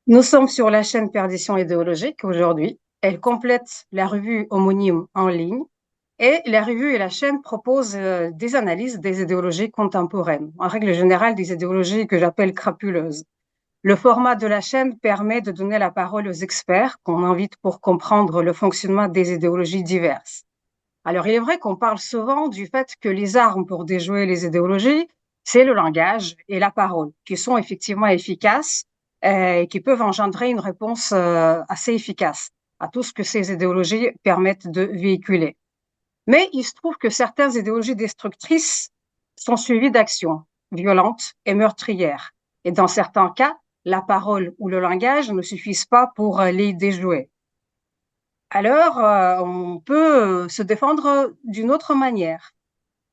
Nous sommes sur la chaîne Perdition idéologique aujourd'hui. Elle complète la revue homonyme en ligne et la revue et la chaîne proposent des analyses des idéologies contemporaines, en règle générale des idéologies que j'appelle crapuleuses. Le format de la chaîne permet de donner la parole aux experts qu'on invite pour comprendre le fonctionnement des idéologies diverses. Alors, il est vrai qu'on parle souvent du fait que les armes pour déjouer les idéologies, c'est le langage et la parole, qui sont effectivement efficaces et qui peuvent engendrer une réponse assez efficace à tout ce que ces idéologies permettent de véhiculer. Mais il se trouve que certaines idéologies destructrices sont suivies d'actions violentes et meurtrières. Et dans certains cas, la parole ou le langage ne suffisent pas pour les déjouer. Alors, on peut se défendre d'une autre manière.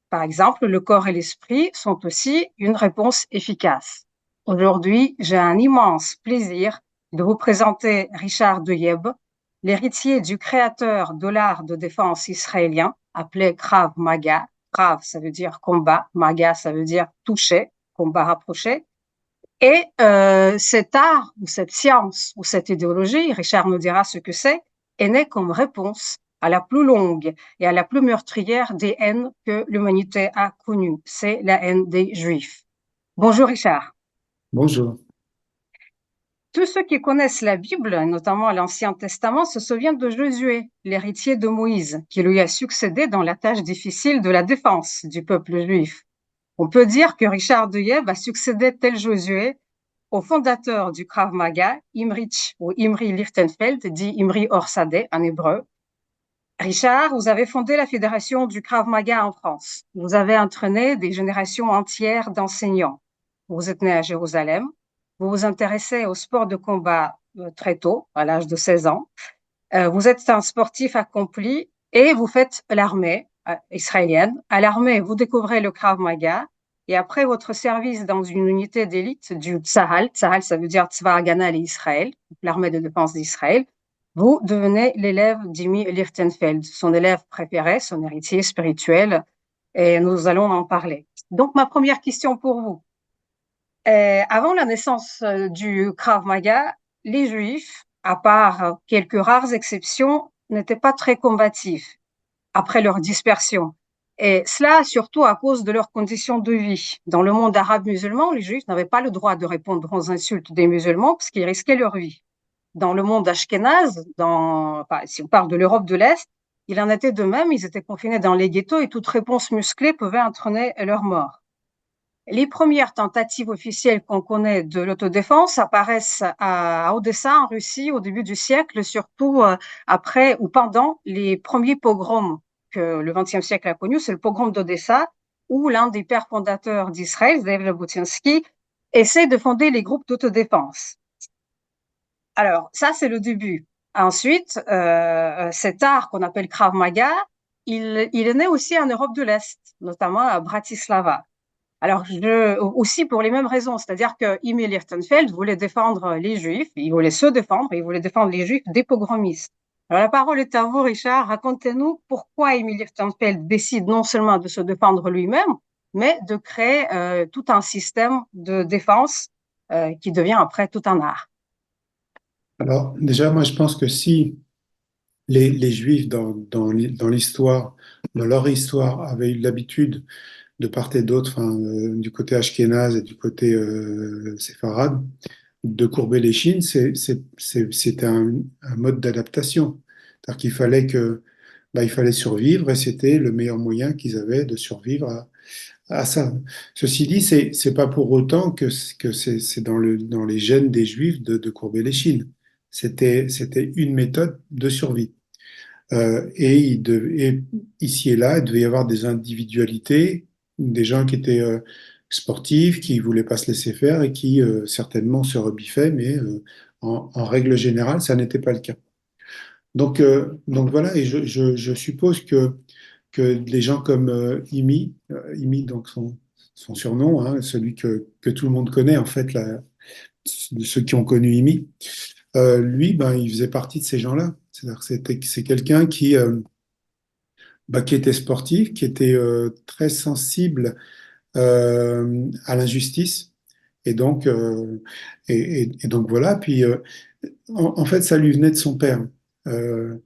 Par exemple, le corps et l'esprit sont aussi une réponse efficace. Aujourd'hui, j'ai un immense plaisir de vous présenter Richard Deueb, l'héritier du créateur de l'art de défense israélien, appelé Krav Maga. Krav, ça veut dire combat, Maga, ça veut dire toucher, combat rapproché. Et cet art, ou cette science, ou cette idéologie, Richard nous dira ce que c'est, est née comme réponse à la plus longue et à la plus meurtrière des haines que l'humanité a connues. C'est la haine des Juifs. Bonjour Richard. Bonjour. Tous ceux qui connaissent la Bible, notamment l'Ancien Testament, se souviennent de Josué, l'héritier de Moïse, qui lui a succédé dans la tâche difficile de la défense du peuple juif. On peut dire que Richard Deueb a succédé tel Josué au fondateur du Krav Maga, Imrich ou Imri Lichtenfeld, dit Imri Orsade en hébreu. Richard, vous avez fondé la fédération du Krav Maga en France. Vous avez entraîné des générations entières d'enseignants. Vous êtes né à Jérusalem. Vous vous intéressez au sport de combat très tôt, à l'âge de 16 ans. Vous êtes un sportif accompli et vous faites l'armée israélienne. À l'armée, vous découvrez le Krav Maga et après votre service dans une unité d'élite du Tzahal, Tzahal ça veut dire Tzva Hagana l'Israël, l'armée de défense d'Israël, vous devenez l'élève d'Imi Lichtenfeld, son élève préféré, son héritier spirituel, et nous allons en parler. Donc ma première question pour vous. Avant la naissance du Krav Maga, les Juifs, à part quelques rares exceptions, n'étaient pas très combatifs après leur dispersion. Et cela surtout à cause de leurs conditions de vie. Dans le monde arabe musulman, les Juifs n'avaient pas le droit de répondre aux insultes des musulmans parce qu'ils risquaient leur vie. Dans le monde ashkénaze, si on parle de l'Europe de l'Est, il en était de même, ils étaient confinés dans les ghettos et toute réponse musclée pouvait entraîner leur mort. Les premières tentatives officielles qu'on connaît de l'autodéfense apparaissent à Odessa, en Russie, au début du siècle, surtout après ou pendant les premiers pogroms que le XXe siècle a connus. C'est le pogrom d'Odessa, où l'un des pères fondateurs d'Israël, Zev Jabotinsky, essaie de fonder les groupes d'autodéfense. Alors, ça, c'est le début. Ensuite, cet art qu'on appelle Krav Maga, il est né aussi en Europe de l'Est, notamment à Bratislava. Alors, aussi pour les mêmes raisons, c'est-à-dire que Emil Lichtenfeld voulait défendre les Juifs, il voulait se défendre, il voulait défendre les Juifs des pogromistes. Alors, la parole est à vous, Richard. Racontez-nous pourquoi Emil Lichtenfeld décide non seulement de se défendre lui-même, mais de créer tout un système de défense qui devient après tout un art. Alors, déjà, moi, je pense que si les Juifs, dans l'histoire, dans leur histoire, avaient eu l'habitude, de part et d'autre, enfin, du côté ashkénaze et du côté séfarade, de courber les chines, c'était un mode d'adaptation. C'est-à-dire qu'il fallait il fallait survivre et c'était le meilleur moyen qu'ils avaient de survivre à ça. Ceci dit, c'est pas pour autant que c'est dans les gènes des Juifs de courber les chines. C'était une méthode de survie. Et ici et là, il devait y avoir des individualités, des gens qui étaient sportifs, qui voulaient pas se laisser faire et qui certainement se rebiffaient, mais en règle générale, ça n'était pas le cas. Donc voilà, et je suppose que les gens comme Imi, donc son surnom, hein, celui que tout le monde connaît en fait, ceux qui ont connu Imi, lui, ben, il faisait partie de ces gens-là. C'est-à-dire que c'est quelqu'un qui était sportif, qui était très sensible à l'injustice Et donc, et donc voilà. Puis, en fait, ça lui venait de son père. Euh,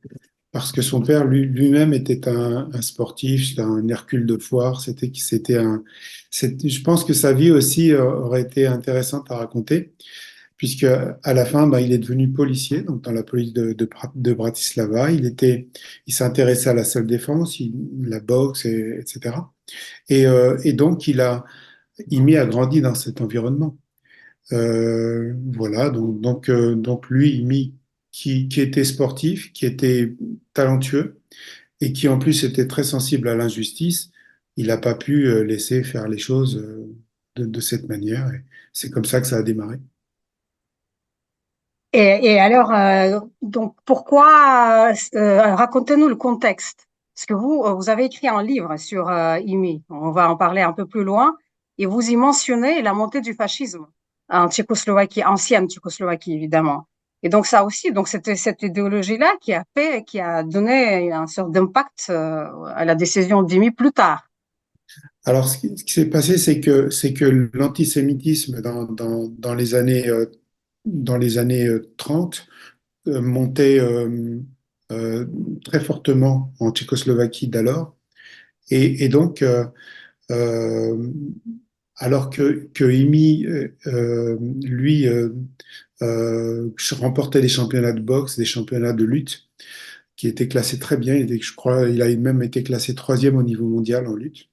Parce que son père lui-même était un sportif, c'était un Hercule de foire. Je pense que sa vie aussi aurait été intéressante à raconter, puisque à la fin, bah, il est devenu policier, donc dans la police de Bratislava. Il s'intéressait à la self-défense, la boxe, etc. Et donc, Imi a grandi dans cet environnement. Voilà, donc lui, Imi, qui était sportif, qui était talentueux et qui en plus était très sensible à l'injustice, il n'a pas pu laisser faire les choses de cette manière. Et c'est comme ça que ça a démarré. Et alors, donc, pourquoi, racontez-nous le contexte. Parce que vous avez écrit un livre sur IMI. On va en parler un peu plus loin. Et vous y mentionnez la montée du fascisme en Tchécoslovaquie, ancienne Tchécoslovaquie, évidemment. Et donc, ça aussi, donc, c'était cette idéologie-là qui a donné une sorte d'impact à la décision d'IMI plus tard. Alors, ce qui s'est passé, c'est que l'antisémitisme dans les années 30 montait euh, très fortement en Tchécoslovaquie d'alors. Et donc, euh, alors que Imi, lui, remportait des championnats de boxe, des championnats de lutte, qui étaient classés très bien. Je crois, il a même été classé troisième au niveau mondial en lutte.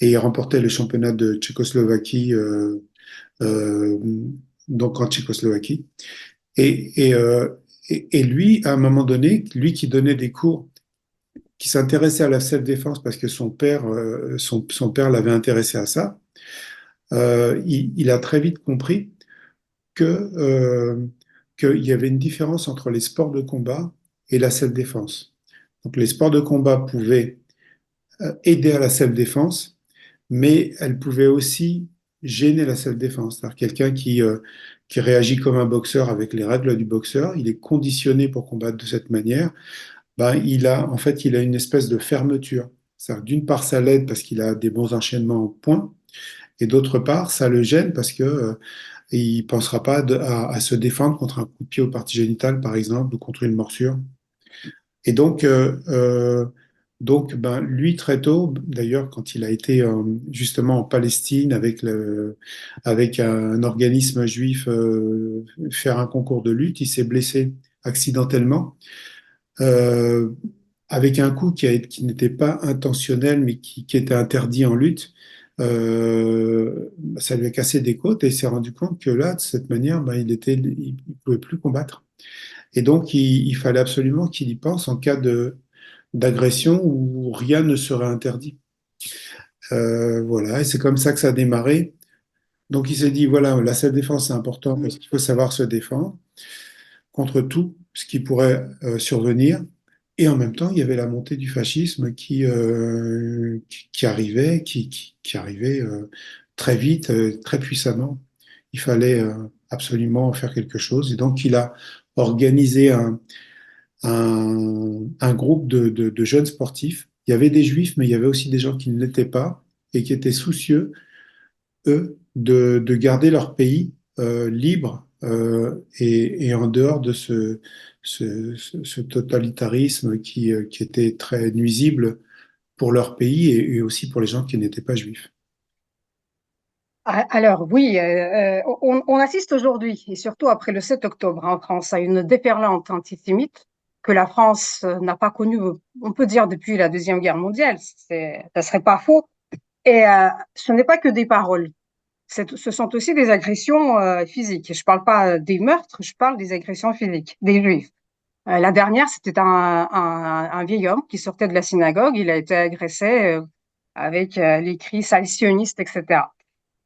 Et il remportait le championnat de Tchécoslovaquie, euh, donc en Tchécoslovaquie. Et lui, à un moment donné, lui qui donnait des cours, qui s'intéressait à la self-défense parce que son père l'avait intéressé à ça, il a très vite compris que, qu'il y avait une différence entre les sports de combat et la self-défense. Donc les sports de combat pouvaient aider à la self-défense, mais elles pouvaient aussi gêner la self-défense. C'est-à-dire quelqu'un qui réagit comme un boxeur avec les règles du boxeur, il est conditionné pour combattre de cette manière, ben, en fait, il a une espèce de fermeture. C'est-à-dire, d'une part, ça l'aide parce qu'il a des bons enchaînements en points, et d'autre part, ça le gêne parce que il pensera pas à se défendre contre un coup de pied au partie génitale, par exemple, ou contre une morsure. Et donc ben, lui, très tôt, d'ailleurs, quand il a été justement en Palestine avec un organisme juif faire un concours de lutte, il s'est blessé accidentellement euh, avec un coup qui n'était pas intentionnel, mais qui était interdit en lutte. Ça lui a cassé des côtes et il s'est rendu compte que là, de cette manière, ben, il pouvait plus combattre. Et donc, il fallait absolument qu'il y pense en cas d'agression où rien ne serait interdit. Voilà, et c'est comme ça que ça a démarré. Donc, il s'est dit, voilà, la self-défense, c'est important parce qu'il faut savoir se défendre contre tout ce qui pourrait survenir. Et en même temps, il y avait la montée du fascisme qui arrivait, qui arrivait très vite, très puissamment. Il fallait absolument faire quelque chose. Et donc, il a organisé un groupe de jeunes sportifs. Il y avait des juifs, mais il y avait aussi des gens qui ne l'étaient pas et qui étaient soucieux, eux, de garder leur pays libre et en dehors de ce totalitarisme qui était très nuisible pour leur pays et aussi pour les gens qui n'étaient pas juifs. Alors oui, on assiste aujourd'hui, et surtout après le 7 octobre en France, à une déferlante antisémite que la France n'a pas connue, on peut dire, depuis la Deuxième Guerre mondiale. Ça serait pas faux. Et ce n'est pas que des paroles. Ce sont aussi des agressions physiques. Je parle pas des meurtres, je parle des agressions physiques des Juifs. La dernière, c'était un vieil homme qui sortait de la synagogue. Il a été agressé avec les cris sale sioniste, etc.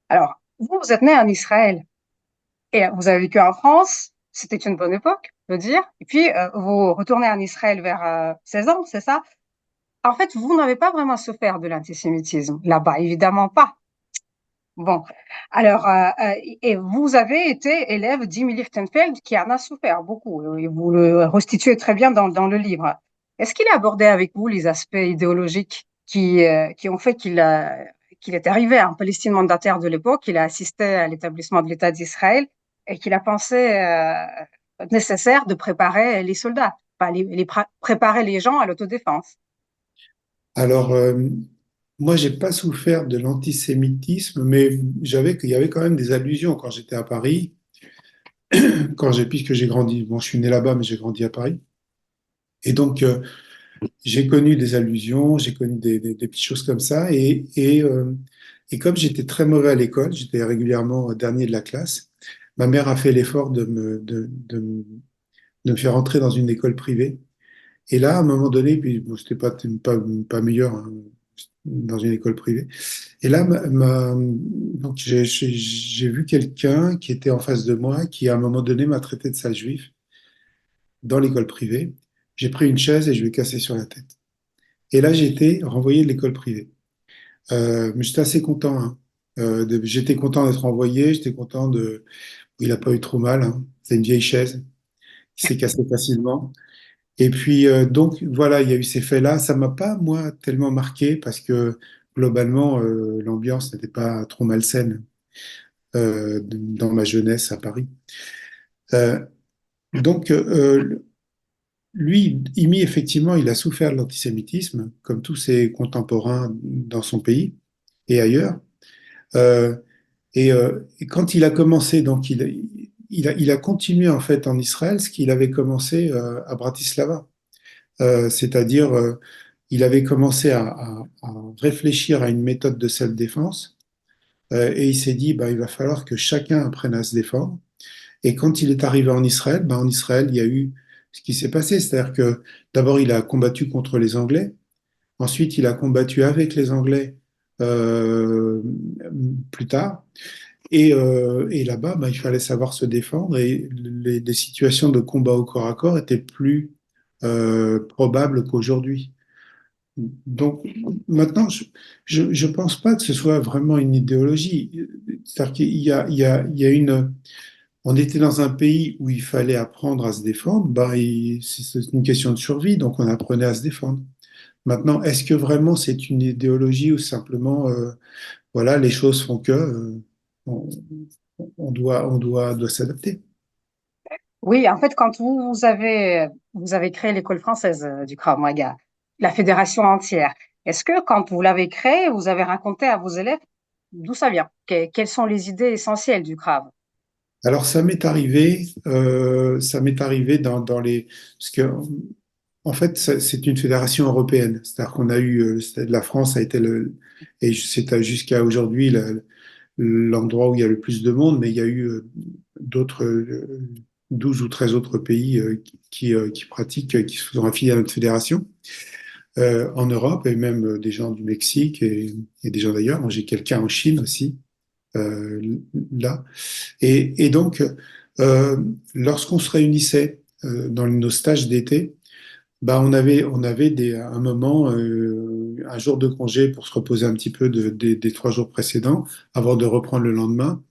Alors, vous êtes né en Israël et vous avez vécu en France. C'était une bonne époque, je veux dire. Et puis, vous retournez en Israël vers 16 ans, c'est ça? En fait, vous n'avez pas vraiment souffert de l'antisémitisme là-bas, évidemment pas. Bon, alors, et vous avez été élève d'Emily Lichtenfeld qui en a souffert beaucoup, et vous le restituez très bien dans le livre. Est-ce qu'il a abordé avec vous les aspects idéologiques qui ont fait qu'il est arrivé en Palestine mandataire de l'époque, qu'il a assisté à l'établissement de l'État d'Israël et qu'il a pensé nécessaire de préparer les soldats, enfin, préparer les gens à l'autodéfense. Alors, moi, j'ai pas souffert de l'antisémitisme, mais qu'il y avait quand même des allusions quand j'étais à Paris, puisque j'ai grandi. Bon, je suis né là-bas, mais j'ai grandi à Paris. Et donc, j'ai connu des allusions, j'ai connu des petites choses comme ça. Et comme j'étais très mauvais à l'école, j'étais régulièrement dernier de la classe, ma mère a fait l'effort de me faire entrer dans une école privée. Et là, à un moment donné, puis bon, c'était pas meilleur hein, dans une école privée. Et là, donc j'ai vu quelqu'un qui était en face de moi, qui à un moment donné m'a traité de sale juif dans l'école privée. J'ai pris une chaise et je lui ai cassé sur la tête. Et là, j'ai été renvoyé de l'école privée. Mais j'étais assez content. Hein. J'étais content d'être envoyé, j'étais content de. Il n'a pas eu trop mal. Hein. C'est une vieille chaise qui s'est cassée facilement. Et puis, donc, voilà, il y a eu ces faits-là. Ça m'a pas, moi, tellement marqué parce que globalement, l'ambiance n'était pas trop malsaine dans ma jeunesse à Paris. Euh, donc, lui, Imi, effectivement, il a souffert de l'antisémitisme, comme tous ses contemporains dans son pays et ailleurs. Euh, et quand il a commencé, donc, il a continué en fait en Israël ce qu'il avait commencé à Bratislava. C'est-à-dire, il avait commencé à réfléchir à une méthode de self-défense et il s'est dit, bah, il va falloir que chacun apprenne à se défendre. Et quand il est arrivé en Israël, bah, en Israël, il y a eu ce qui s'est passé, c'est-à-dire que d'abord, il a combattu contre les Anglais, ensuite, il a combattu avec les Anglais euh, plus tard. Et là-bas, bah, il fallait savoir se défendre et les situations de combat au corps à corps étaient plus probables qu'aujourd'hui. Donc maintenant, je pense pas que ce soit vraiment une idéologie. C'est-à-dire il y a on était dans un pays où il fallait apprendre à se défendre, bah, c'est une question de survie, donc on apprenait à se défendre. Maintenant, est-ce que vraiment c'est une idéologie ou simplement, voilà, les choses font que on, doit s'adapter? Oui, en fait, quand vous avez créé l'école française du Krav Maga, la fédération entière, est-ce que quand vous l'avez créée, vous avez raconté à vos élèves d'où ça vient? Quelles sont les idées essentielles du Krav? Alors ça m'est arrivé dans les, parce que en fait c'est une fédération européenne, c'est-à-dire qu'on a eu, la France a été et c'est jusqu'à aujourd'hui l'endroit où il y a le plus de monde, mais il y a eu d'autres 12 ou 13 autres pays qui pratiquent, qui se sont affiliés à notre fédération en Europe et même des gens du Mexique et des gens d'ailleurs. Moi, j'ai quelqu'un en Chine aussi euh, là. Et donc, euh, lorsqu'on se réunissait dans nos stages d'été, bah, on avait un moment, un jour de congé pour se reposer un petit peu des 3 jours précédents avant de reprendre le lendemain.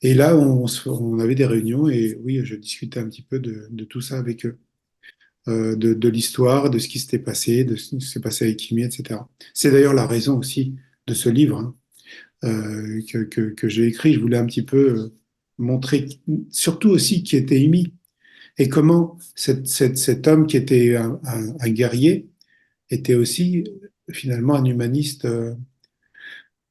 Et là, on avait des réunions et oui, je discutais un petit peu de tout ça avec eux, de l'histoire, de ce qui s'était passé, de ce qui s'est passé avec Kimi, etc. C'est d'ailleurs la raison aussi de ce livre hein, que j'ai écrit. Je voulais un petit peu montrer, surtout aussi qui était Imi et comment cet homme qui était un guerrier était aussi finalement un humaniste.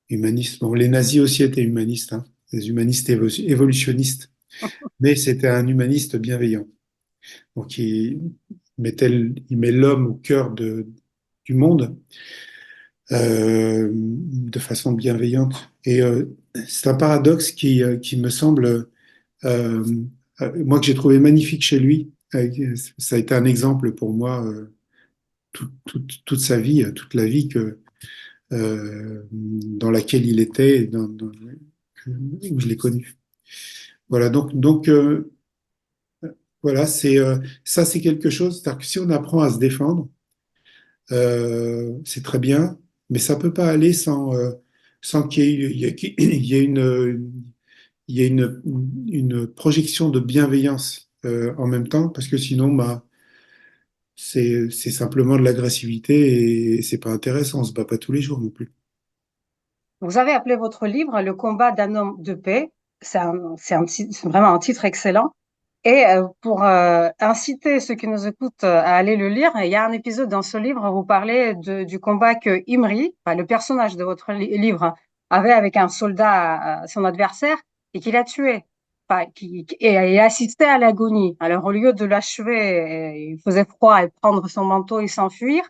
Humaniste. Bon, les nazis aussi étaient humanistes, hein, des humanistes évolutionnistes, mais c'était un humaniste bienveillant. Donc il met l'homme au cœur du monde de façon bienveillante. Et c'est un paradoxe qui me semble, euh, moi que j'ai trouvé magnifique chez lui. Ça a été un exemple pour moi toute sa vie, toute la vie dans laquelle il était, où je l'ai connu. Voilà, voilà, ça c'est quelque chose, c'est-à-dire que si on apprend à se défendre, c'est très bien, mais ça peut pas aller sans qu'il y ait, il y ait une projection de bienveillance en même temps, parce que sinon, bah, c'est simplement de l'agressivité et c'est pas intéressant, on se bat pas tous les jours non plus. Vous avez appelé votre livre Le combat d'un homme de paix. C'est vraiment un titre excellent. Et pour inciter ceux qui nous écoutent à aller le lire, il y a un épisode dans ce livre où vous parlez du combat que Imri, enfin, le personnage de votre livre, avait avec un soldat, son adversaire, et qu'il a tué. Enfin, et assisté à l'agonie. Alors, au lieu de l'achever, il faisait froid et prendre son manteau et s'enfuir.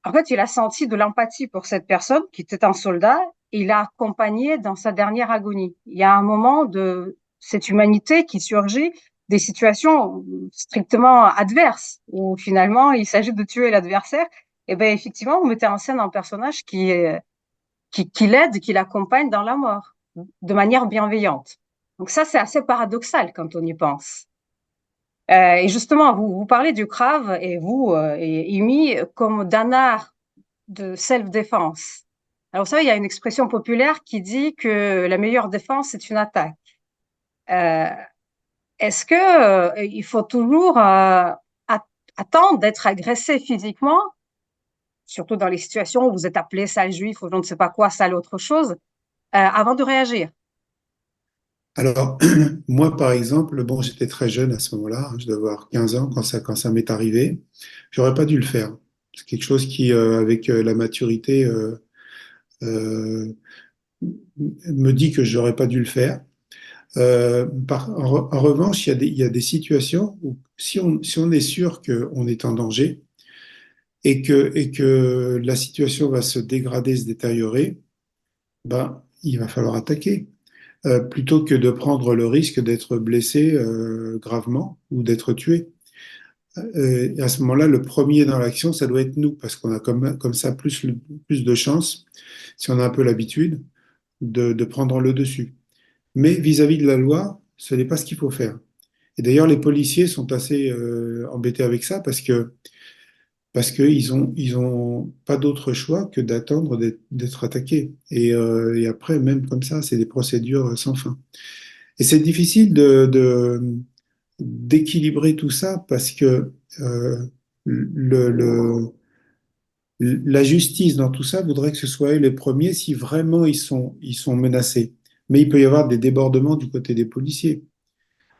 En fait, il a senti de l'empathie pour cette personne qui était un soldat et il l'a accompagné dans sa dernière agonie. Il y a un moment de cette humanité qui surgit des situations strictement adverses où finalement il s'agit de tuer l'adversaire. Et ben effectivement, vous mettez en scène un personnage qui l'aide, qui l'accompagne dans la mort de manière bienveillante. Donc ça, c'est assez paradoxal quand on y pense. Et justement, vous parlez du Krav et vous, et Imi, comme d'un art de self-défense. Alors, vous savez, il y a une expression populaire qui dit que la meilleure défense, c'est une attaque. Euh, Est-ce que il faut toujours attendre d'être agressé physiquement, surtout dans les situations où vous êtes appelé sale juif ou je ne sais pas quoi, sale autre chose, avant de réagir? Alors, moi, par exemple, bon, j'étais très jeune à ce moment-là, hein, je devais avoir 15 ans quand ça m'est arrivé. J'aurais pas dû le faire. C'est quelque chose qui, avec la maturité, euh, me dit que j'aurais pas dû le faire. En revanche, il y a des situations où si on est sûr qu'on est en danger et que la situation va se dégrader, se détériorer, ben, il va falloir attaquer. Plutôt que de prendre le risque d'être blessé gravement ou d'être tué. Et à ce moment-là, le premier dans l'action, ça doit être nous, parce qu'on a comme ça plus de chances, si on a un peu l'habitude, de prendre le dessus. Mais vis-à-vis de la loi, ce n'est pas ce qu'il faut faire. Et d'ailleurs, les policiers sont assez embêtés avec ça parce qu'ils ont pas d'autre choix que d'attendre d'être attaqués. Et après, même comme ça, c'est des procédures sans fin. Et c'est difficile d'équilibrer tout ça parce que le, le- la justice dans tout ça voudrait que ce soit eux les premiers si vraiment ils sont menacés. Mais il peut y avoir des débordements du côté des policiers.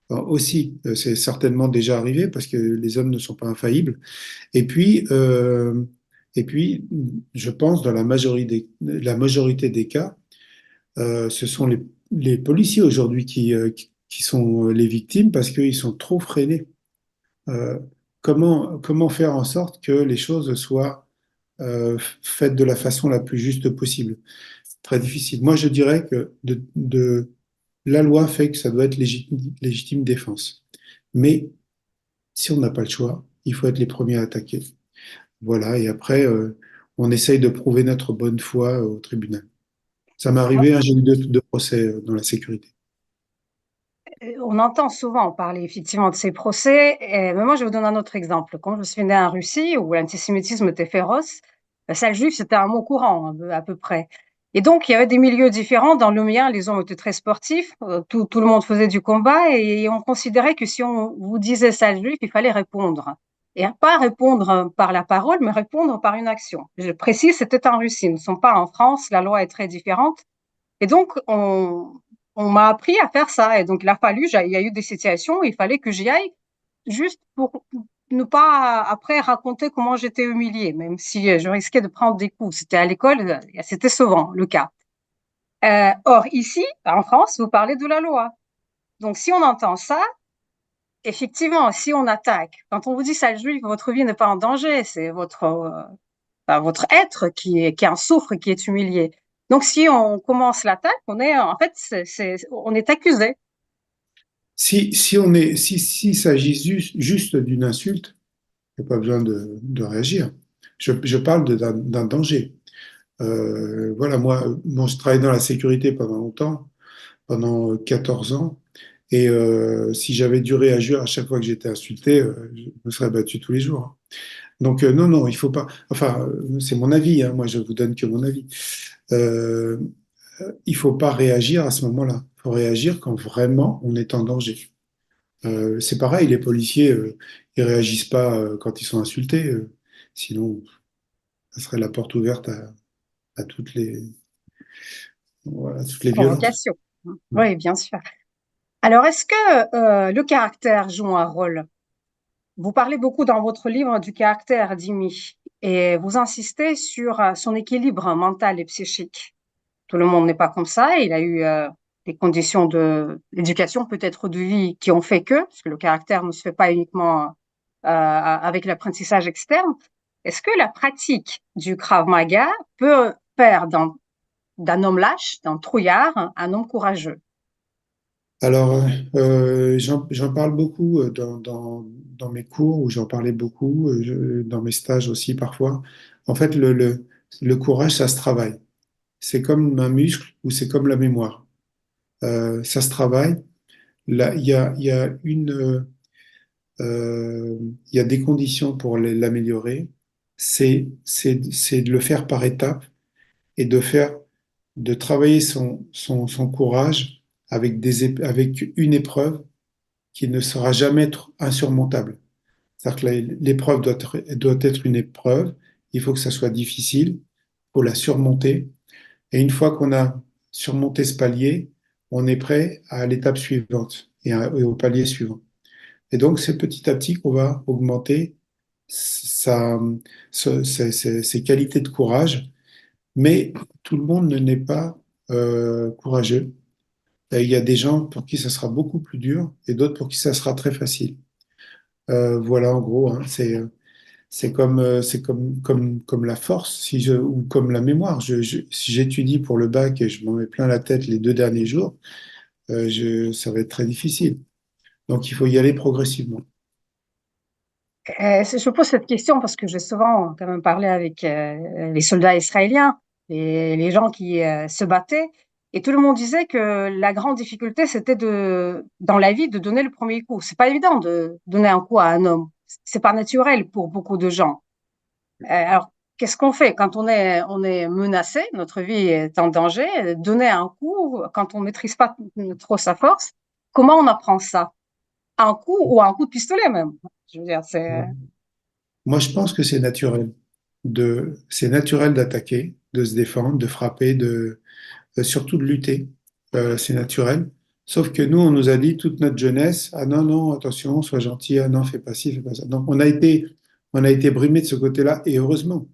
Alors, aussi, c'est certainement déjà arrivé parce que les hommes ne sont pas infaillibles. Et puis, je pense dans la majorité des cas, ce sont les policiers aujourd'hui qui sont les victimes parce qu'ils sont trop freinés. Euh, comment faire en sorte que les choses soient faites de la façon la plus juste possible? Très difficile. Moi, je dirais que la loi fait que ça doit être légitime défense. Mais si on n'a pas le choix, il faut être les premiers à attaquer. Voilà, et après, on essaye de prouver notre bonne foi au tribunal. Ça m'est arrivé, hein, j'ai eu deux procès dans la sécurité. On entend souvent parler effectivement de ces procès, mais moi je vous donne un autre exemple. Quand je suis née en Russie, où l'antisémitisme était féroce, sale juif c'était un mot courant à peu près. Et donc il y avait des milieux différents. Dans le mien, les hommes étaient très sportifs, tout le monde faisait du combat et on considérait que si on vous disait sale juif, il fallait répondre. Et pas répondre par la parole, mais répondre par une action. Je précise, c'était en Russie, nous ne sommes pas en France, la loi est très différente. Et donc, on m'a appris à faire ça. Et donc, il a fallu, il y a eu des situations où il fallait que j'y aille juste pour ne pas après raconter comment j'étais humiliée, même si je risquais de prendre des coups. C'était à l'école, c'était souvent le cas. Or, ici, en France, vous parlez de la loi. Donc, si on entend ça, effectivement, si on attaque, quand on vous dit ça, juif, votre vie n'est pas en danger, c'est votre être qui en souffre, qui est humilié. Donc, si on commence l'attaque, on est, en fait, on est accusé. S'il s'agit juste d'une insulte, il n'y a pas besoin de réagir. Je parle d'un danger. Voilà, moi, bon, je travaillais dans la sécurité pendant longtemps, pendant 14 ans. Et si j'avais dû réagir à chaque fois que j'étais insulté, je me serais battu tous les jours, hein. Donc, non, non, il faut pas. Enfin, c'est mon avis, hein, moi, je vous donne que mon avis. Euh, il faut pas réagir à ce moment-là. Il faut réagir quand vraiment on est en danger. C'est pareil, les policiers, ils réagissent pas quand ils sont insultés. Sinon, ça serait la porte ouverte à toutes les. voilà, toutes les violences. Provocation. Oui, bien sûr. Alors, est-ce que le caractère joue un rôle? Vous parlez beaucoup dans votre livre du caractère d'Imi et vous insistez sur son équilibre mental et psychique. Tout le monde n'est pas comme ça. Il a eu des conditions de d'éducation, peut-être de vie, qui ont fait que, parce que le caractère ne se fait pas uniquement avec l'apprentissage externe. Est-ce que la pratique du Krav Maga peut faire d'un homme lâche, d'un trouillard, un homme courageux? Alors, j'en parle beaucoup dans mes cours, où j'en parlais beaucoup, dans mes stages aussi parfois. En fait, le courage, ça se travaille. C'est comme un muscle ou c'est comme la mémoire. Ça se travaille. Là, il y a il y a des conditions pour l'améliorer. C'est de le faire par étapes et de travailler son courage avec avec une épreuve qui ne sera jamais être insurmontable. C'est-à-dire que l'épreuve doit être une épreuve. Il faut que ça soit difficile. Il faut la surmonter. Et une fois qu'on a surmonté ce palier, on est prêt à l'étape suivante et au palier suivant. Et donc, c'est petit à petit qu'on va augmenter sa, ses qualités de courage. Mais tout le monde n'est pas courageux. Et il y a des gens pour qui ça sera beaucoup plus dur et d'autres pour qui ça sera très facile. Voilà, en gros, hein, comme la force ou comme la mémoire. Si j'étudie pour le bac et je m'en mets plein la tête les 2 derniers jours, ça va être très difficile. Donc, il faut y aller progressivement. Je pose cette question parce que j'ai souvent quand même parlé avec les soldats israéliens et les gens qui se battaient, et tout le monde disait que la grande difficulté, c'était dans la vie, de donner le premier coup. C'est pas évident de donner un coup à un homme. C'est pas naturel pour beaucoup de gens. Alors, qu'est-ce qu'on fait quand on est menacé, notre vie est en danger, donner un coup quand on maîtrise pas trop sa force? Comment on apprend ça? Un coup ou un coup de pistolet même. Je veux dire, c'est Moi, je pense que c'est naturel d'attaquer, de se défendre, de frapper, surtout de lutter. C'est naturel. Sauf que nous, on nous a dit toute notre jeunesse, ah non, non, attention, sois gentil, ah non, fais pas ci, fais pas ça. Donc, on a été brimé de ce côté-là, et heureusement.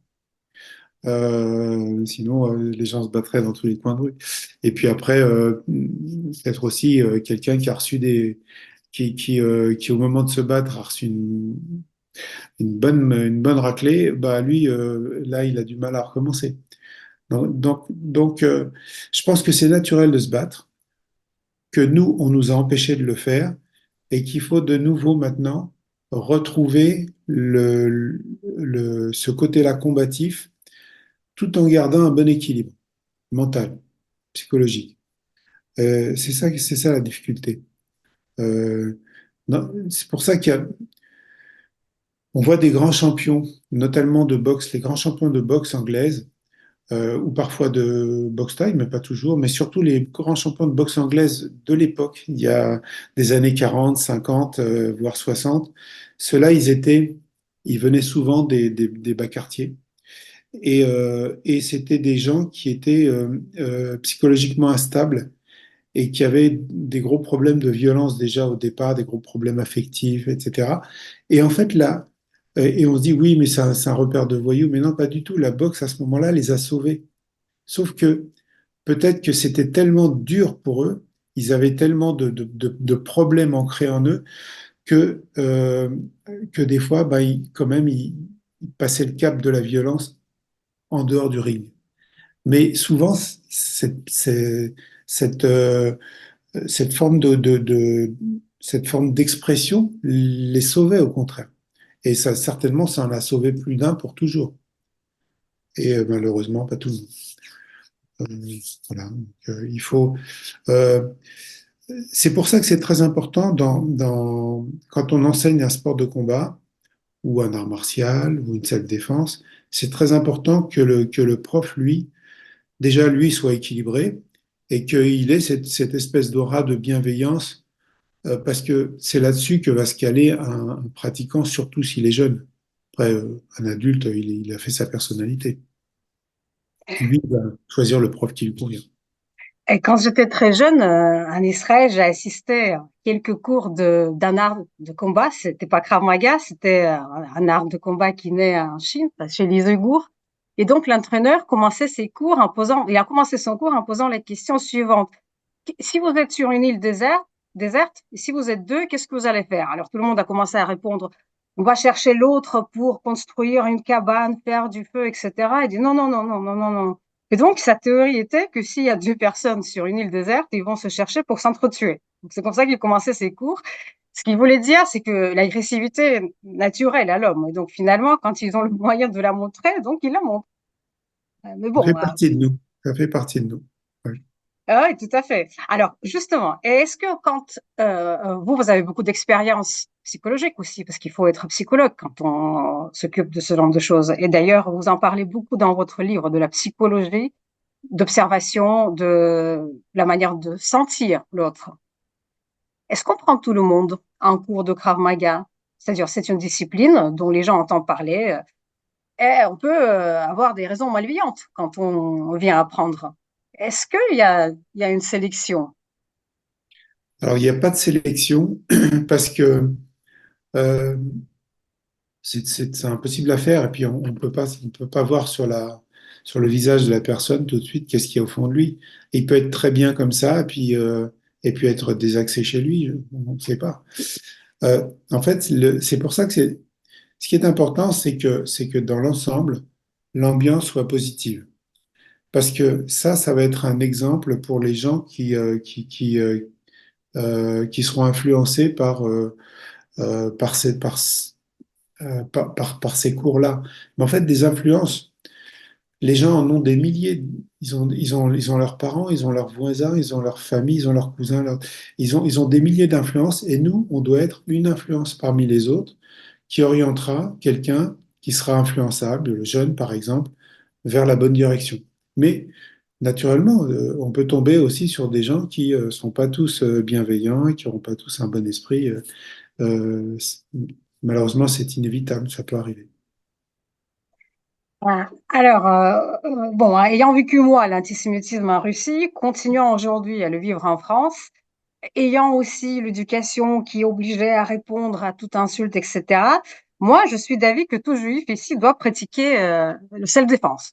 Sinon, les gens se battraient dans tous les coins de rue. Et puis après, peut-être aussi quelqu'un qui a reçu qui, au moment de se battre, a reçu une bonne raclée, bah lui, là, il a du mal à recommencer. Donc, je pense que c'est naturel de se battre, que nous, on nous a empêchés de le faire, et qu'il faut de nouveau maintenant retrouver ce côté-là combatif, tout en gardant un bon équilibre mental, psychologique. C'est ça la difficulté. C'est pour ça on voit des grands champions, notamment de boxe, les grands champions de boxe anglaise, ou parfois de boxe thaï, mais pas toujours, mais surtout les grands champions de boxe anglaise de l'époque, il y a des années 40, 50, voire 60. Ceux-là, ils venaient souvent des bas quartiers. Et c'était des gens qui étaient psychologiquement instables et qui avaient des gros problèmes de violence déjà au départ, des gros problèmes affectifs, etc. Et en fait, là, et on se dit, oui, mais c'est un repère de voyous, mais non, pas du tout. La boxe, à ce moment-là, les a sauvés. Sauf que peut-être que c'était tellement dur pour eux, ils avaient tellement de problèmes ancrés en eux que des fois, bah, quand même, ils passaient le cap de la violence en dehors du ring. Mais souvent, cette, euh, cette forme cette forme d'expression les sauvait au contraire. Et ça, certainement, ça en a sauvé plus d'un pour toujours. Et malheureusement, pas tout le monde. Voilà. Donc, euh, c'est pour ça que c'est très important quand on enseigne un sport de combat ou un art martial ou une self-défense, c'est très important que le prof, lui, déjà lui soit équilibré et qu'il ait cette espèce d'aura de bienveillance, parce que c'est là-dessus que va se caler un pratiquant, surtout s'il est jeune. Après, un adulte, il a fait sa personnalité. Lui va choisir le prof qui lui convient. Et quand j'étais très jeune, en Israël, j'ai assisté à quelques cours d'un art de combat. C'était pas Krav Maga, c'était un art de combat qui naît en Chine, chez les Ouïghours. Et donc, l'entraîneur commençait ses cours il a commencé son cours en posant les questions suivantes. Si vous êtes sur une île déserte, et si vous êtes deux, qu'est-ce que vous allez faire? Alors, tout le monde a commencé à répondre, on va chercher l'autre pour construire une cabane, faire du feu, etc. Il dit non, non, non, non, non, non, non. Et donc, sa théorie était que s'il y a deux personnes sur une île déserte, ils vont se chercher pour s'entretuer. Donc, c'est comme ça qu'il commençait ses cours. Ce qu'il voulait dire, c'est que l'agressivité est naturelle à l'homme. Et donc, finalement, quand ils ont le moyen de la montrer, donc ils la montrent. Mais Ça fait bon, partie de nous. Ça fait partie de nous. Ouais. ah oui, tout à fait. Alors, justement, est-ce que quand vous avez beaucoup d'expérience psychologique aussi, parce qu'il faut être psychologue quand on s'occupe de ce genre de choses. Et d'ailleurs, vous en parlez beaucoup dans votre livre de la psychologie, d'observation, de la manière de sentir l'autre. Est-ce qu'on prend tout le monde en cours de Krav Maga? C'est-à-dire, c'est une discipline dont les gens entendent parler, et on peut avoir des raisons malveillantes quand on vient apprendre. Est-ce qu'il y a une sélection? Alors, il n'y a pas de sélection parce que euh, c'est impossible à faire et puis on peut pas voir sur le visage de la personne tout de suite qu'est-ce qu'il y a au fond de lui. Et il peut être très bien comme ça et puis être désaxé chez lui, on ne sait pas. En fait, c'est pour ça que ce qui est important, c'est que dans l'ensemble, l'ambiance soit positive. Parce que ça va être un exemple pour les gens qui seront influencés par ces cours-là. Mais en fait, des influences, les gens en ont des milliers. Ils ont leurs parents, ils ont leurs voisins, ils ont leur famille, ils ont leurs cousins. Ils ont des milliers d'influences et nous, on doit être une influence parmi les autres qui orientera quelqu'un qui sera influençable, le jeune par exemple, vers la bonne direction. Mais naturellement, on peut tomber aussi sur des gens qui sont pas tous bienveillants et qui n'auront pas tous un bon esprit. Euh, c'est- Malheureusement, c'est inévitable, ça peut arriver. Ah, alors, bon, hein, ayant vécu moi l'antisémitisme en Russie, continuant aujourd'hui à le vivre en France, ayant aussi l'éducation qui obligeait à répondre à toute insulte, etc., moi, je suis d'avis que tout juif ici doit pratiquer le self-défense.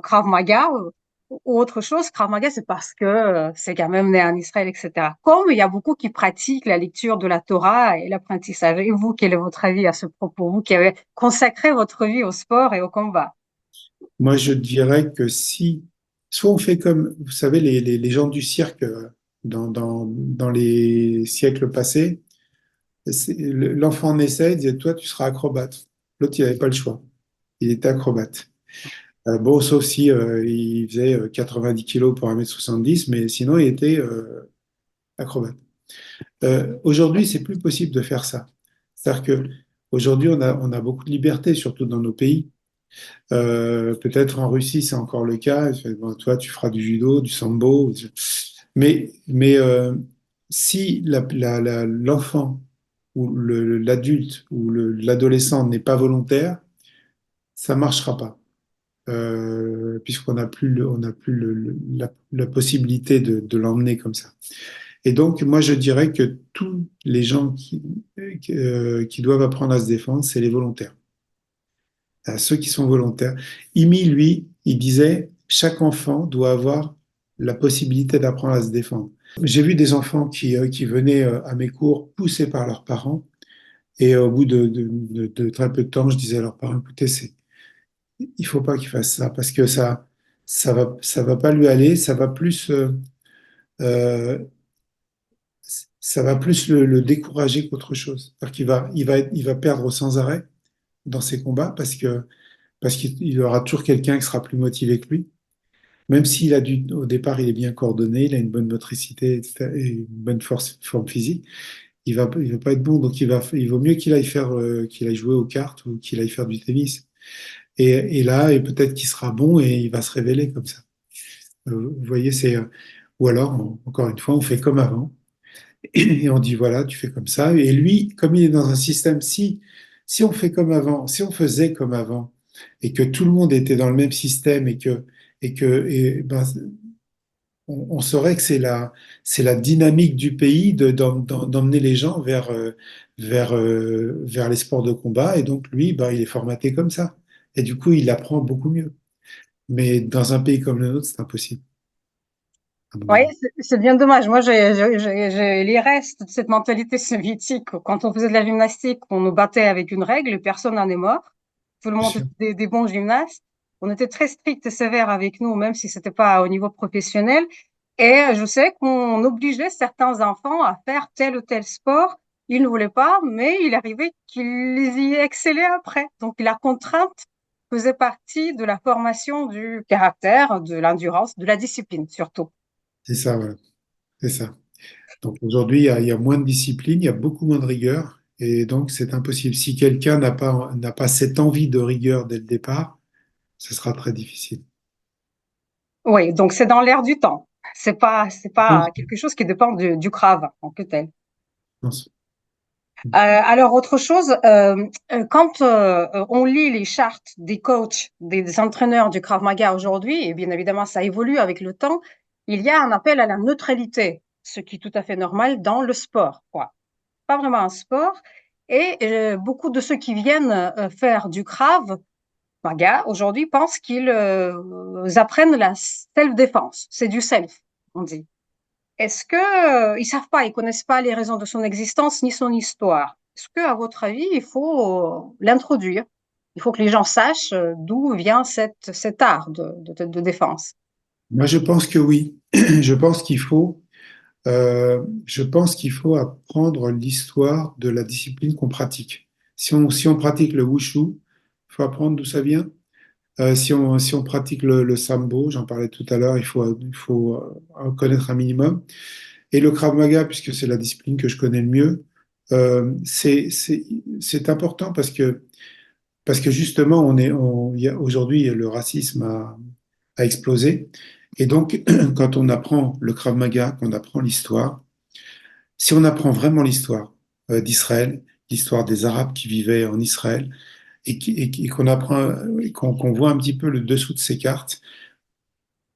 Krav Maga ou autre chose. Krav Maga, c'est parce que c'est quand même né en Israël, etc. Comme il y a beaucoup qui pratiquent la lecture de la Torah et l'apprentissage. Et vous, quel est votre avis à ce propos? Vous qui avez consacré votre vie au sport et au combat. Moi, je dirais que si, soit on fait comme, vous savez, les gens du cirque dans les siècles passés, l'enfant naissait, il disait, toi, tu seras acrobate. L'autre, il n'avait pas le choix. Il était acrobate. Bon, sauf si il faisait 90 kilos pour 1,70 m, mais sinon, il était acrobate. Aujourd'hui, c'est plus possible de faire ça. C'est-à-dire que aujourd'hui, on a beaucoup de liberté, surtout dans nos pays. Peut-être en Russie, c'est encore le cas. Il fait, bon, toi, tu feras du judo, du sambo. Mais si l'enfant ou l'adulte ou l'adolescent n'est pas volontaire, ça marchera pas. Puisqu'on n'a plus, on n'a plus la possibilité de l'emmener comme ça. Et donc, moi, je dirais que tous les gens qui doivent apprendre à se défendre, c'est les volontaires. À ceux qui sont volontaires. Imi, lui, il disait, chaque enfant doit avoir la possibilité d'apprendre à se défendre. J'ai vu des enfants qui venaient à mes cours poussés par leurs parents, et au bout de très peu de temps, je disais à leurs parents, écoutez, il faut pas qu'il fasse ça, parce que ça va pas lui aller, euh, ça va plus le décourager qu'autre chose. C'est-à-dire il va perdre sans arrêt dans ses combats, parce qu'il y aura toujours quelqu'un qui sera plus motivé que lui. Même s'il a au départ, il est bien coordonné, il a une bonne motricité etc., et une bonne forme physique, il va pas être bon. Donc, il vaut mieux qu'il aille jouer aux cartes ou qu'il aille faire du tennis. Et là, et peut-être qu'il sera bon et il va se révéler comme ça. Vous voyez, ou alors, encore une fois, on fait comme avant et on dit voilà, tu fais comme ça. Et lui, comme il est dans un système, si on fait comme avant, si on faisait comme avant et que tout le monde était dans le même système Ben, on saurait que c'est la dynamique du pays d'emmener les gens vers les sports de combat. Et donc, lui, ben, il est formaté comme ça. Et du coup, il apprend beaucoup mieux. Mais dans un pays comme le nôtre, c'est impossible, à mon Oui, avis. c'est bien dommage. Moi, j'ai les restes de cette mentalité soviétique. Quand on faisait de la gymnastique, on nous battait avec une règle, personne n'en est mort. Tout le Bien monde sûr. était des bons gymnastes. On était très strict et sévère avec nous, même si c'était pas au niveau professionnel. Et je sais qu'on obligeait certains enfants à faire tel ou tel sport. Ils ne voulaient pas, mais il arrivait qu'ils y excellaient après. Donc, la contrainte faisait partie de la formation du caractère, de l'endurance, de la discipline surtout. C'est ça, voilà. C'est ça. Donc aujourd'hui, il y a moins de discipline, il y a beaucoup moins de rigueur. Et donc, c'est impossible. Si quelqu'un n'a pas cette envie de rigueur dès le départ, ce sera très difficile. Oui, donc c'est dans l'air du temps. C'est Je pense, pas quelque chose qui dépend du Krav en tant que tel. je pense. Alors autre chose, quand on lit les chartes des coachs, des entraîneurs du Krav Maga aujourd'hui, et bien évidemment ça évolue avec le temps, il y a un appel à la neutralité, ce qui est tout à fait normal dans le sport, quoi. Pas vraiment un sport. Et beaucoup de ceux qui viennent faire du Krav Maga aujourd'hui pensent qu'ils apprennent la self-défense. C'est du self, on dit. Est-ce que ils savent pas, ils connaissent pas les raisons de son existence ni son histoire? Est-ce que, à votre avis, il faut l'introduire? Il faut que les gens sachent d'où vient cet art de défense. Moi, je pense que oui. Je pense qu'il faut apprendre l'histoire de la discipline qu'on pratique. Si on pratique le wushu, il faut apprendre d'où ça vient. Si on pratique le sambo, j'en parlais tout à l'heure, il faut en connaître un minimum. Et le Krav Maga, puisque c'est la discipline que je connais le mieux, c'est important parce que justement, aujourd'hui, le racisme a explosé. Et donc, quand on apprend le Krav Maga, qu'on apprend l'histoire, si on apprend vraiment l'histoire d'Israël, l'histoire des Arabes qui vivaient en Israël, et qu'on apprend, qu'on voit un petit peu le dessous de ces cartes,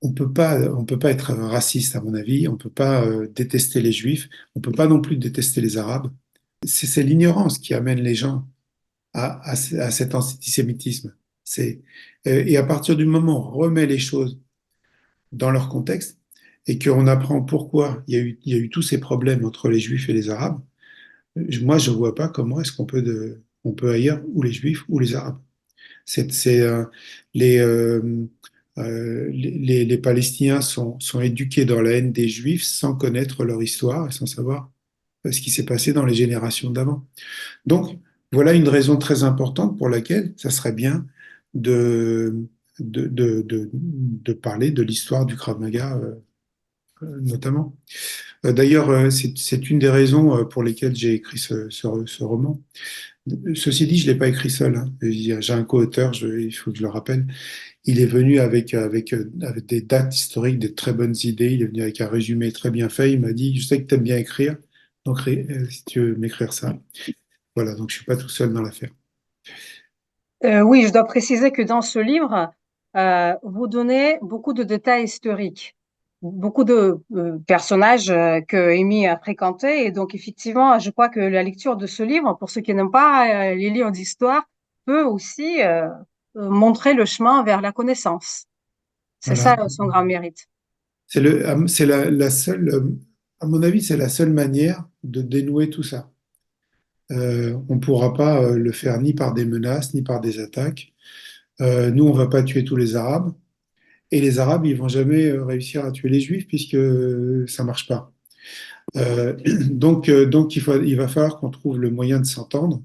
on peut pas être raciste, à mon avis. On peut pas détester les Juifs. On peut pas non plus détester les Arabes. C'est l'ignorance qui amène les gens à cet antisémitisme. Et à partir du moment où on remet les choses dans leur contexte et qu'on apprend pourquoi il y a eu tous ces problèmes entre les Juifs et les Arabes, moi, je vois pas comment est-ce on peut haïr ou les Juifs ou les Arabes. C'est les, les Palestiniens sont éduqués dans la haine des Juifs sans connaître leur histoire et sans savoir ce qui s'est passé dans les générations d'avant. Donc, voilà une raison très importante pour laquelle ça serait bien de, de parler de l'histoire du Krav Maga, notamment. D'ailleurs, c'est une des raisons pour lesquelles j'ai écrit ce roman. Ceci dit, je ne l'ai pas écrit seul, hein. J'ai un co-auteur, il faut que je le rappelle. Il est venu avec des dates historiques, des très bonnes idées. Il est venu avec un résumé très bien fait. Il m'a dit, je sais que tu aimes bien écrire, donc si tu veux m'écrire ça. Voilà, donc je suis pas tout seul dans l'affaire. Oui, je dois préciser que dans ce livre, vous donnez beaucoup de détails historiques, beaucoup de personnages que Amy a fréquentés. Et donc, effectivement, je crois que la lecture de ce livre, pour ceux qui n'aiment pas les livres d'histoire, peut aussi montrer le chemin vers la connaissance. C'est Voilà. ça son grand mérite. C'est la seule, à mon avis, c'est la seule manière de dénouer tout ça. On ne pourra pas le faire ni par des menaces, ni par des attaques. Nous, on va pas tuer tous les Arabes. Et les Arabes, ils vont jamais réussir à tuer les Juifs puisque ça marche pas. Donc il va falloir qu'on trouve le moyen de s'entendre.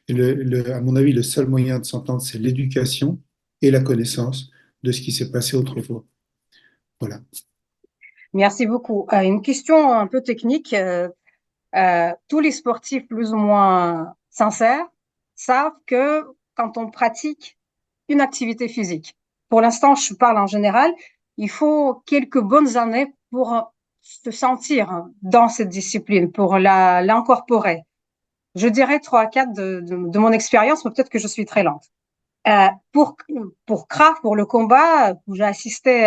Et à mon avis, le seul moyen de s'entendre, c'est l'éducation et la connaissance de ce qui s'est passé autrefois. Voilà. Merci beaucoup. Une question un peu technique. Tous les sportifs plus ou moins sincères savent que quand on pratique une activité physique, pour l'instant, je parle en général, il faut quelques bonnes années pour se sentir dans cette discipline, pour l'incorporer. Je dirais trois à quatre de mon expérience, mais peut-être que je suis très lente. Pour Krav, pour le combat, où j'ai assisté,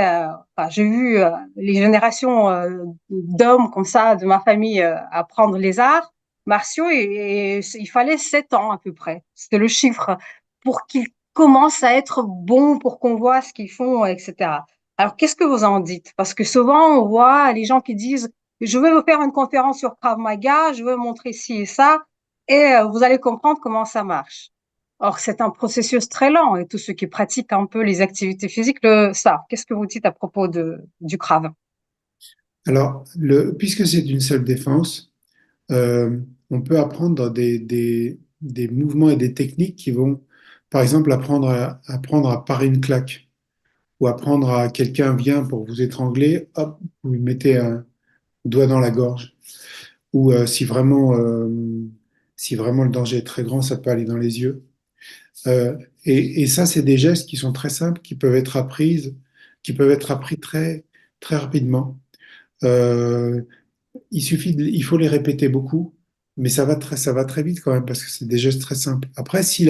enfin, j'ai vu les générations d'hommes comme ça de ma famille apprendre les arts martiaux et il fallait 7 ans à peu près. C'était le chiffre pour qu'ils commencent à être bons, pour qu'on voit ce qu'ils font, etc. Alors, qu'est-ce que vous en dites? Parce que souvent, on voit les gens qui disent, je vais vous faire une conférence sur Krav Maga, je vais montrer ci et ça, et vous allez comprendre comment ça marche. Or, c'est un processus très lent et tous ceux qui pratiquent un peu les activités physiques le savent. Qu'est-ce que vous dites à propos du Krav? Alors, puisque c'est une seule défense, on peut apprendre des mouvements et des techniques qui vont, par exemple, apprendre à parer une claque ou apprendre à quelqu'un vient pour vous étrangler, hop, vous lui mettez un doigt dans la gorge. Ou si vraiment le danger est très grand, ça peut aller dans les yeux. Et ça, c'est des gestes qui sont très simples, qui peuvent être appris très, très rapidement. Euh, il faut les répéter beaucoup, mais ça va très vite quand même parce que c'est des gestes très simples. Après, si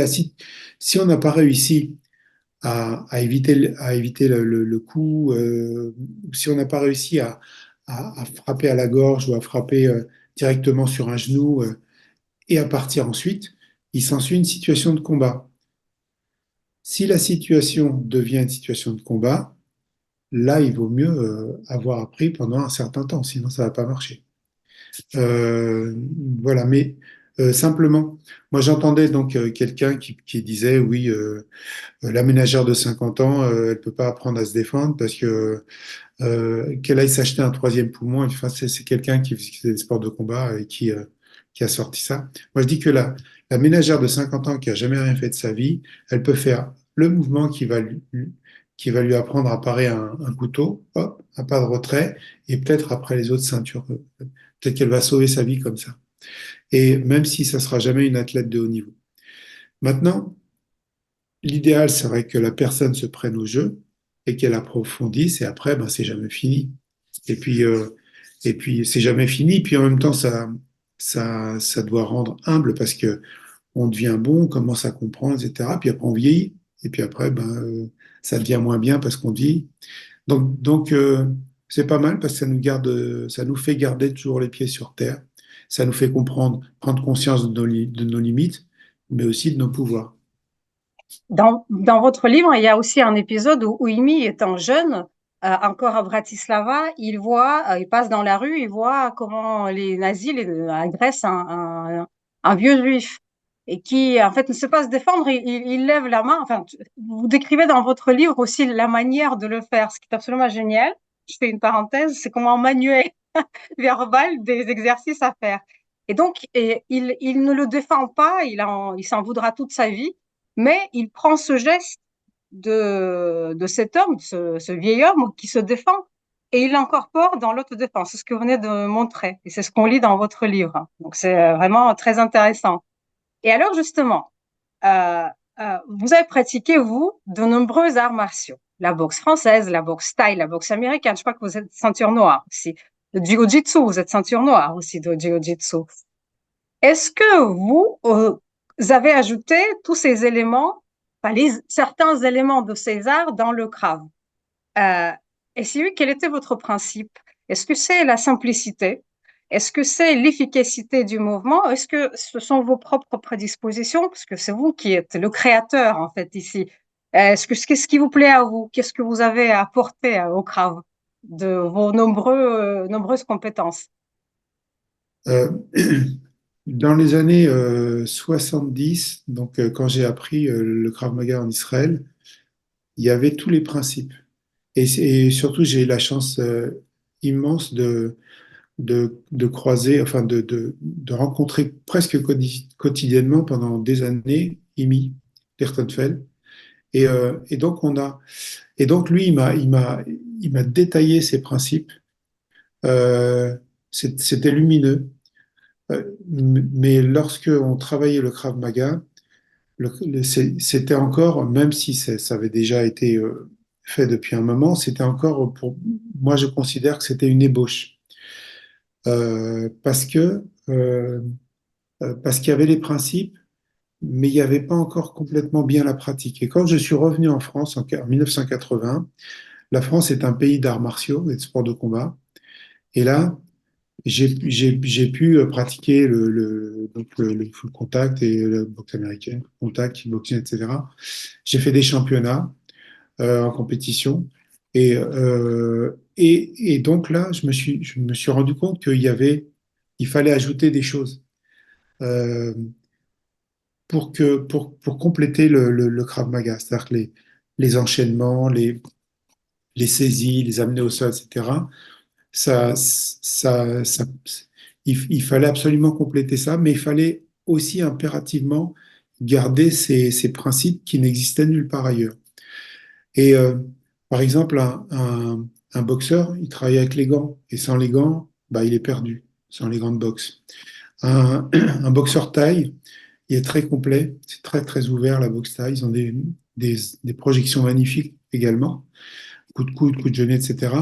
on n'a pas réussi à éviter le coup, ou si on n'a pas réussi à frapper à la gorge ou à frapper directement sur un genou et à partir ensuite, il s'ensuit une situation de combat. Si la situation devient une situation de combat, là, il vaut mieux avoir appris pendant un certain temps, sinon ça va pas marcher. Euh, voilà, mais simplement, moi j'entendais donc quelqu'un qui disait oui, la ménagère de 50 ans, elle peut pas apprendre à se défendre parce que qu'elle aille s'acheter un troisième poumon. Enfin, c'est quelqu'un qui fait des sports de combat et qui a sorti ça. Moi, je dis que la ménagère de 50 ans qui a jamais rien fait de sa vie, elle peut faire le mouvement qui va lui apprendre à parer un couteau, hop, un pas de retrait, et peut-être après les autres ceintures, peut-être qu'elle va sauver sa vie comme ça. Et même si ça sera jamais une athlète de haut niveau. Maintenant, l'idéal serait que la personne se prenne au jeu et qu'elle approfondisse, et après, ben, c'est jamais fini. Et puis, euh, et puis c'est jamais fini. Puis en même temps, ça doit rendre humble parce que on devient bon, on commence à comprendre, etc. Puis après, on vieillit. Et puis après, ben, ça devient moins bien parce qu'on vieillit. Donc, c'est pas mal parce que ça nous fait garder toujours les pieds sur terre. Ça nous fait comprendre, prendre conscience de nos limites, mais aussi de nos pouvoirs. Dans votre livre, il y a aussi un épisode où Imi, étant jeune, encore à Bratislava, il passe dans la rue, il voit comment les nazis agressent un vieux juif et qui, en fait, ne sait pas se défendre, il lève la main. Enfin, vous décrivez dans votre livre aussi la manière de le faire, ce qui est absolument génial. Je fais une parenthèse, c'est comment manuel verbal des exercices à faire. Et donc, il ne le défend pas, il s'en voudra toute sa vie, mais il prend ce geste de cet homme, ce vieil homme qui se défend, et il l'incorpore dans l'autodéfense. C'est ce que vous venez de montrer, et c'est ce qu'on lit dans votre livre. Donc, c'est vraiment très intéressant. Et alors, justement, euh, vous avez pratiqué, vous, de nombreux arts martiaux. La boxe française, la boxe thaï, la boxe américaine. Je crois que vous êtes ceinture noire aussi. Le jiu-jitsu, vous êtes ceinture noire aussi de jiu-jitsu. Est-ce que vous avez ajouté tous ces éléments, enfin, certains éléments de ces arts dans le Krav? Euh, et si oui, quel était votre principe? Est-ce que c'est la simplicité? Est-ce que c'est l'efficacité du mouvement? Est-ce que ce sont vos propres prédispositions? Parce que c'est vous qui êtes le créateur, en fait, ici. Qu'est-ce qui vous plaît à vous? Qu'est-ce que vous avez apporté au Krav de vos nombreuses compétences? Euh, Dans les années 70, donc quand j'ai appris le Krav Maga en Israël, il y avait tous les principes. Et surtout, j'ai eu la chance immense de croiser, enfin de rencontrer presque quotidiennement pendant des années Imi Lertenfeld. Et donc et donc lui, il m'a détaillé ses principes. Euh, C'était lumineux. Mais lorsque on travaillait le Krav Maga, c'était encore, même si ça avait déjà été fait depuis un moment, c'était encore, pour moi, je considère que c'était une ébauche. Euh, parce que, parce qu'il y avait les principes, mais il n'y avait pas encore complètement bien la pratique. Et quand je suis revenu en France en 1980, la France est un pays d'arts martiaux et de sports de combat. Et là, j'ai pu pratiquer le full contact et le boxe américain, contact, kickboxing, etc. J'ai fait des championnats en compétition. Et donc là, je me suis rendu compte il fallait ajouter des choses euh, pour compléter le Krav Maga, c'est-à-dire que les enchaînements, les saisies, les amener au sol, etc. Ça, il fallait absolument compléter ça, mais il fallait aussi impérativement garder ces principes qui n'existaient nulle part ailleurs. Et par exemple, un boxeur, il travaille avec les gants, et sans les gants, bah, il est perdu, sans les gants de boxe. Un boxeur thaï, il est très complet, c'est très très ouvert la boxe thaï, ils ont des projections magnifiques également, coup de coude, coup de genou, etc.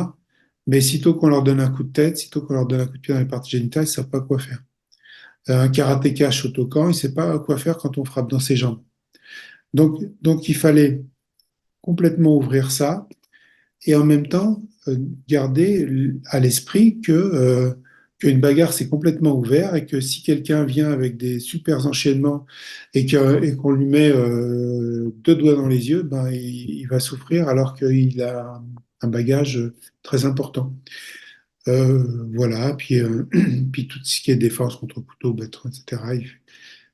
Mais sitôt qu'on leur donne un coup de tête, sitôt qu'on leur donne un coup de pied dans les parties génitales, ils ne savent pas quoi faire. Un karatéka Shotokan, il ne sait pas quoi faire quand on frappe dans ses jambes. Donc il fallait complètement ouvrir ça et en même temps garder à l'esprit qu'une bagarre c'est complètement ouvert et que si quelqu'un vient avec des super enchaînements et qu'on lui met deux doigts dans les yeux, ben, il va souffrir alors qu'il a un bagage très important. Voilà, puis, puis tout ce qui est défense contre couteau, bâton, etc.,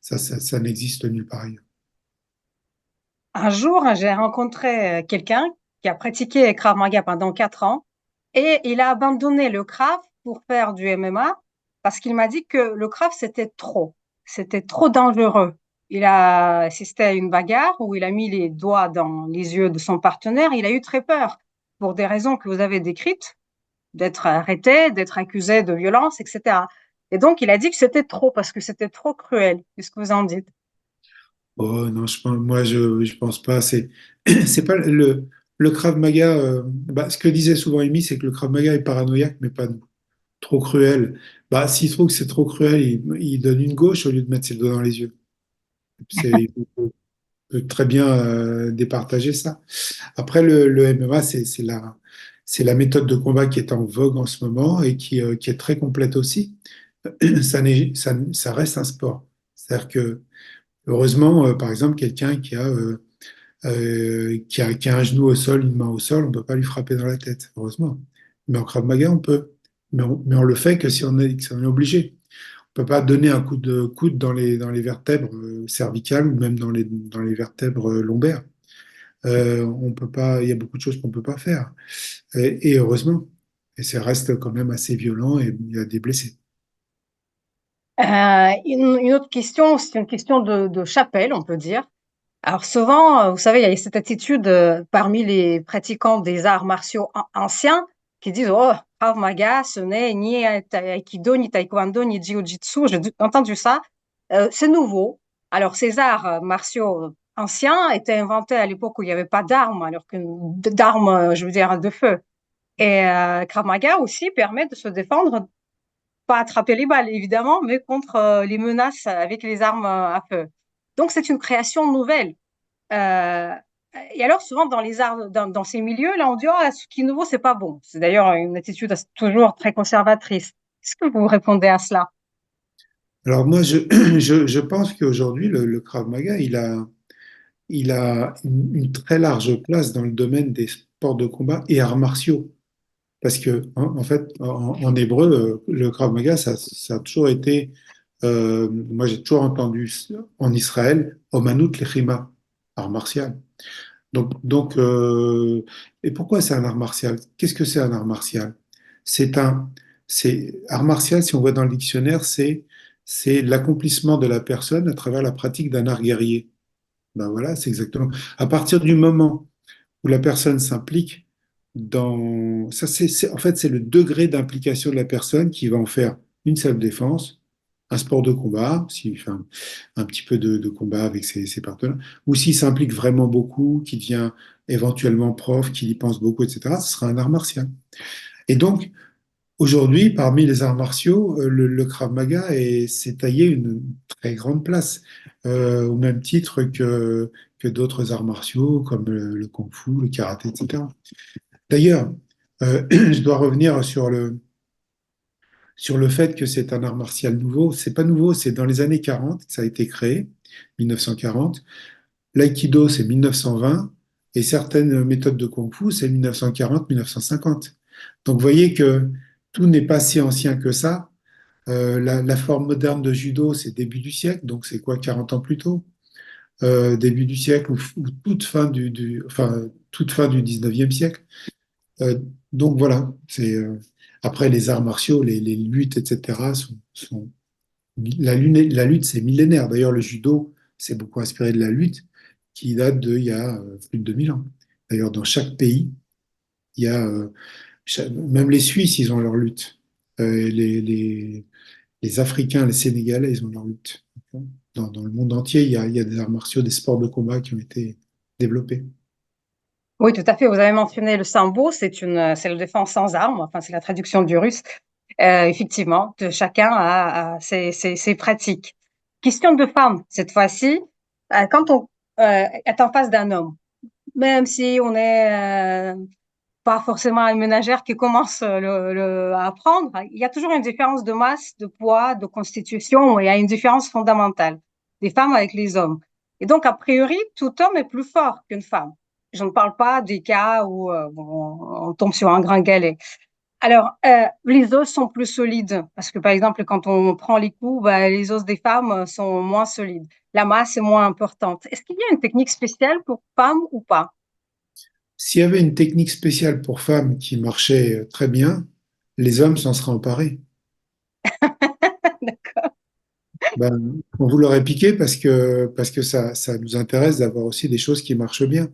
ça n'existe nulle part ailleurs. Un jour, j'ai rencontré quelqu'un qui a pratiqué Krav Maga pendant 4 ans et il a abandonné le Krav pour faire du MMA parce qu'il m'a dit que le Krav, c'était trop dangereux. Il a assisté à une bagarre où il a mis les doigts dans les yeux de son partenaire. Il a eu très peur pour des raisons que vous avez décrites, d'être arrêté, d'être accusé de violence, etc. Et donc, il a dit que c'était trop parce que c'était trop cruel. Qu'est-ce que vous en dites? Oh non, je pense pas. C'est pas le Krav Maga. Bah, ce que disait souvent Amy, c'est que le Krav Maga est paranoïaque, mais pas trop cruel. Bah, s'il trouve que c'est trop cruel, il donne une gauche au lieu de mettre ses doigts dans les yeux. Il peut très bien départager ça. Après, le MMA, c'est la méthode de combat qui est en vogue en ce moment et qui est très complète aussi. Ça reste un sport. C'est-à-dire que, heureusement, par exemple, quelqu'un qui a un genou au sol, une main au sol, on ne peut pas lui frapper dans la tête, heureusement. Mais en Krav Maga, on peut. Mais on le fait que si on est obligé. On ne peut pas donner un coup de coude dans les vertèbres cervicales ou même dans les vertèbres lombaires. On peut pas, il y a beaucoup de choses qu'on ne peut pas faire. Et heureusement. Et ça reste quand même assez violent et il y a des blessés. Une autre question, c'est une question de chapelle, on peut dire. Alors souvent, vous savez, il y a cette attitude parmi les pratiquants des arts martiaux anciens qui disent, oh, Krav Maga, ce n'est ni Aikido, ni Taekwondo, ni Jiu-Jitsu. J'ai entendu ça. C'est nouveau. Alors ces arts martiaux anciens étaient inventés à l'époque où il n'y avait pas d'armes, alors que d'armes, je veux dire, de feu. Et Krav Maga aussi permet de se défendre, pas attraper les balles évidemment, mais contre les menaces avec les armes à feu. Donc c'est une création nouvelle. Euh, et alors, souvent, dans les arts, dans ces milieux-là, on dit, oh, ce qui est nouveau, c'est pas bon. C'est d'ailleurs une attitude toujours très conservatrice. Est-ce que vous répondez à cela? Alors moi, je pense qu'aujourd'hui, le Krav Maga, il a une très large place dans le domaine des sports de combat et arts martiaux. Parce que, en fait, en hébreu, le Krav Maga, ça a toujours été, moi j'ai toujours entendu en Israël, Omanut Lechima, art martial. Donc, et pourquoi c'est un art martial? Qu'est-ce que c'est un art martial? C'est art martial, si on voit dans le dictionnaire, c'est l'accomplissement de la personne à travers la pratique d'un art guerrier. Ben voilà, c'est exactement. À partir du moment où la personne s'implique dans... Ça, en fait, c'est le degré d'implication de la personne qui va en faire une self-défense, un sport de combat, s'il fait un petit peu de combat avec ses partenaires, ou s'il s'implique vraiment beaucoup, qui devient éventuellement prof, qui y pense beaucoup, etc., ce sera un art martial. Et donc, Aujourd'hui, parmi les arts martiaux, le Krav Maga s'est taillé une très grande place, au même titre que d'autres arts martiaux comme le Kung Fu, le karaté, etc. D'ailleurs, je dois revenir sur le fait que c'est un art martial nouveau. C'est pas nouveau, c'est dans les années 40 que ça a été créé, 1940. L'aïkido, c'est 1920, et certaines méthodes de Kung Fu, c'est 1940-1950. Donc, vous voyez que tout n'est pas si ancien que ça. La forme moderne de judo, c'est début du siècle, donc c'est quoi, 40 ans plus tôt? Début du siècle ou enfin, toute fin du 19e siècle. Euh, donc voilà, après les arts martiaux, les luttes, etc. La lutte, c'est millénaire. D'ailleurs, le judo s'est beaucoup inspiré de la lutte qui date il y a plus de 2000 ans. D'ailleurs, dans chaque pays, il y a, même les Suisses, ils ont leur lutte. Les Africains, les Sénégalais, ils ont leur lutte. Dans le monde entier, il y a des arts martiaux, des sports de combat qui ont été développés. Oui, tout à fait. Vous avez mentionné le sambo, c'est la défense sans armes. Enfin, c'est la traduction du russe. Effectivement, chacun a ses pratiques. Question de femme, cette fois-ci. Quand on est en face d'un homme, même si on est pas forcément une ménagère qui commence à apprendre, il y a toujours une différence de masse, de poids, de constitution, et il y a une différence fondamentale des femmes avec les hommes. Et donc, a priori, tout homme est plus fort qu'une femme. Je ne parle pas des cas où bon, on tombe sur un grand galet. Alors, les os sont plus solides parce que, par exemple, quand on prend les coups, bah, les os des femmes sont moins solides. La masse est moins importante. Est-ce qu'il y a une technique spéciale pour femmes ou pas? S'il y avait une technique spéciale pour femmes qui marchait très bien, les hommes s'en seraient emparés. Ben, on vous l'aurait piqué parce que ça nous intéresse d'avoir aussi des choses qui marchent bien.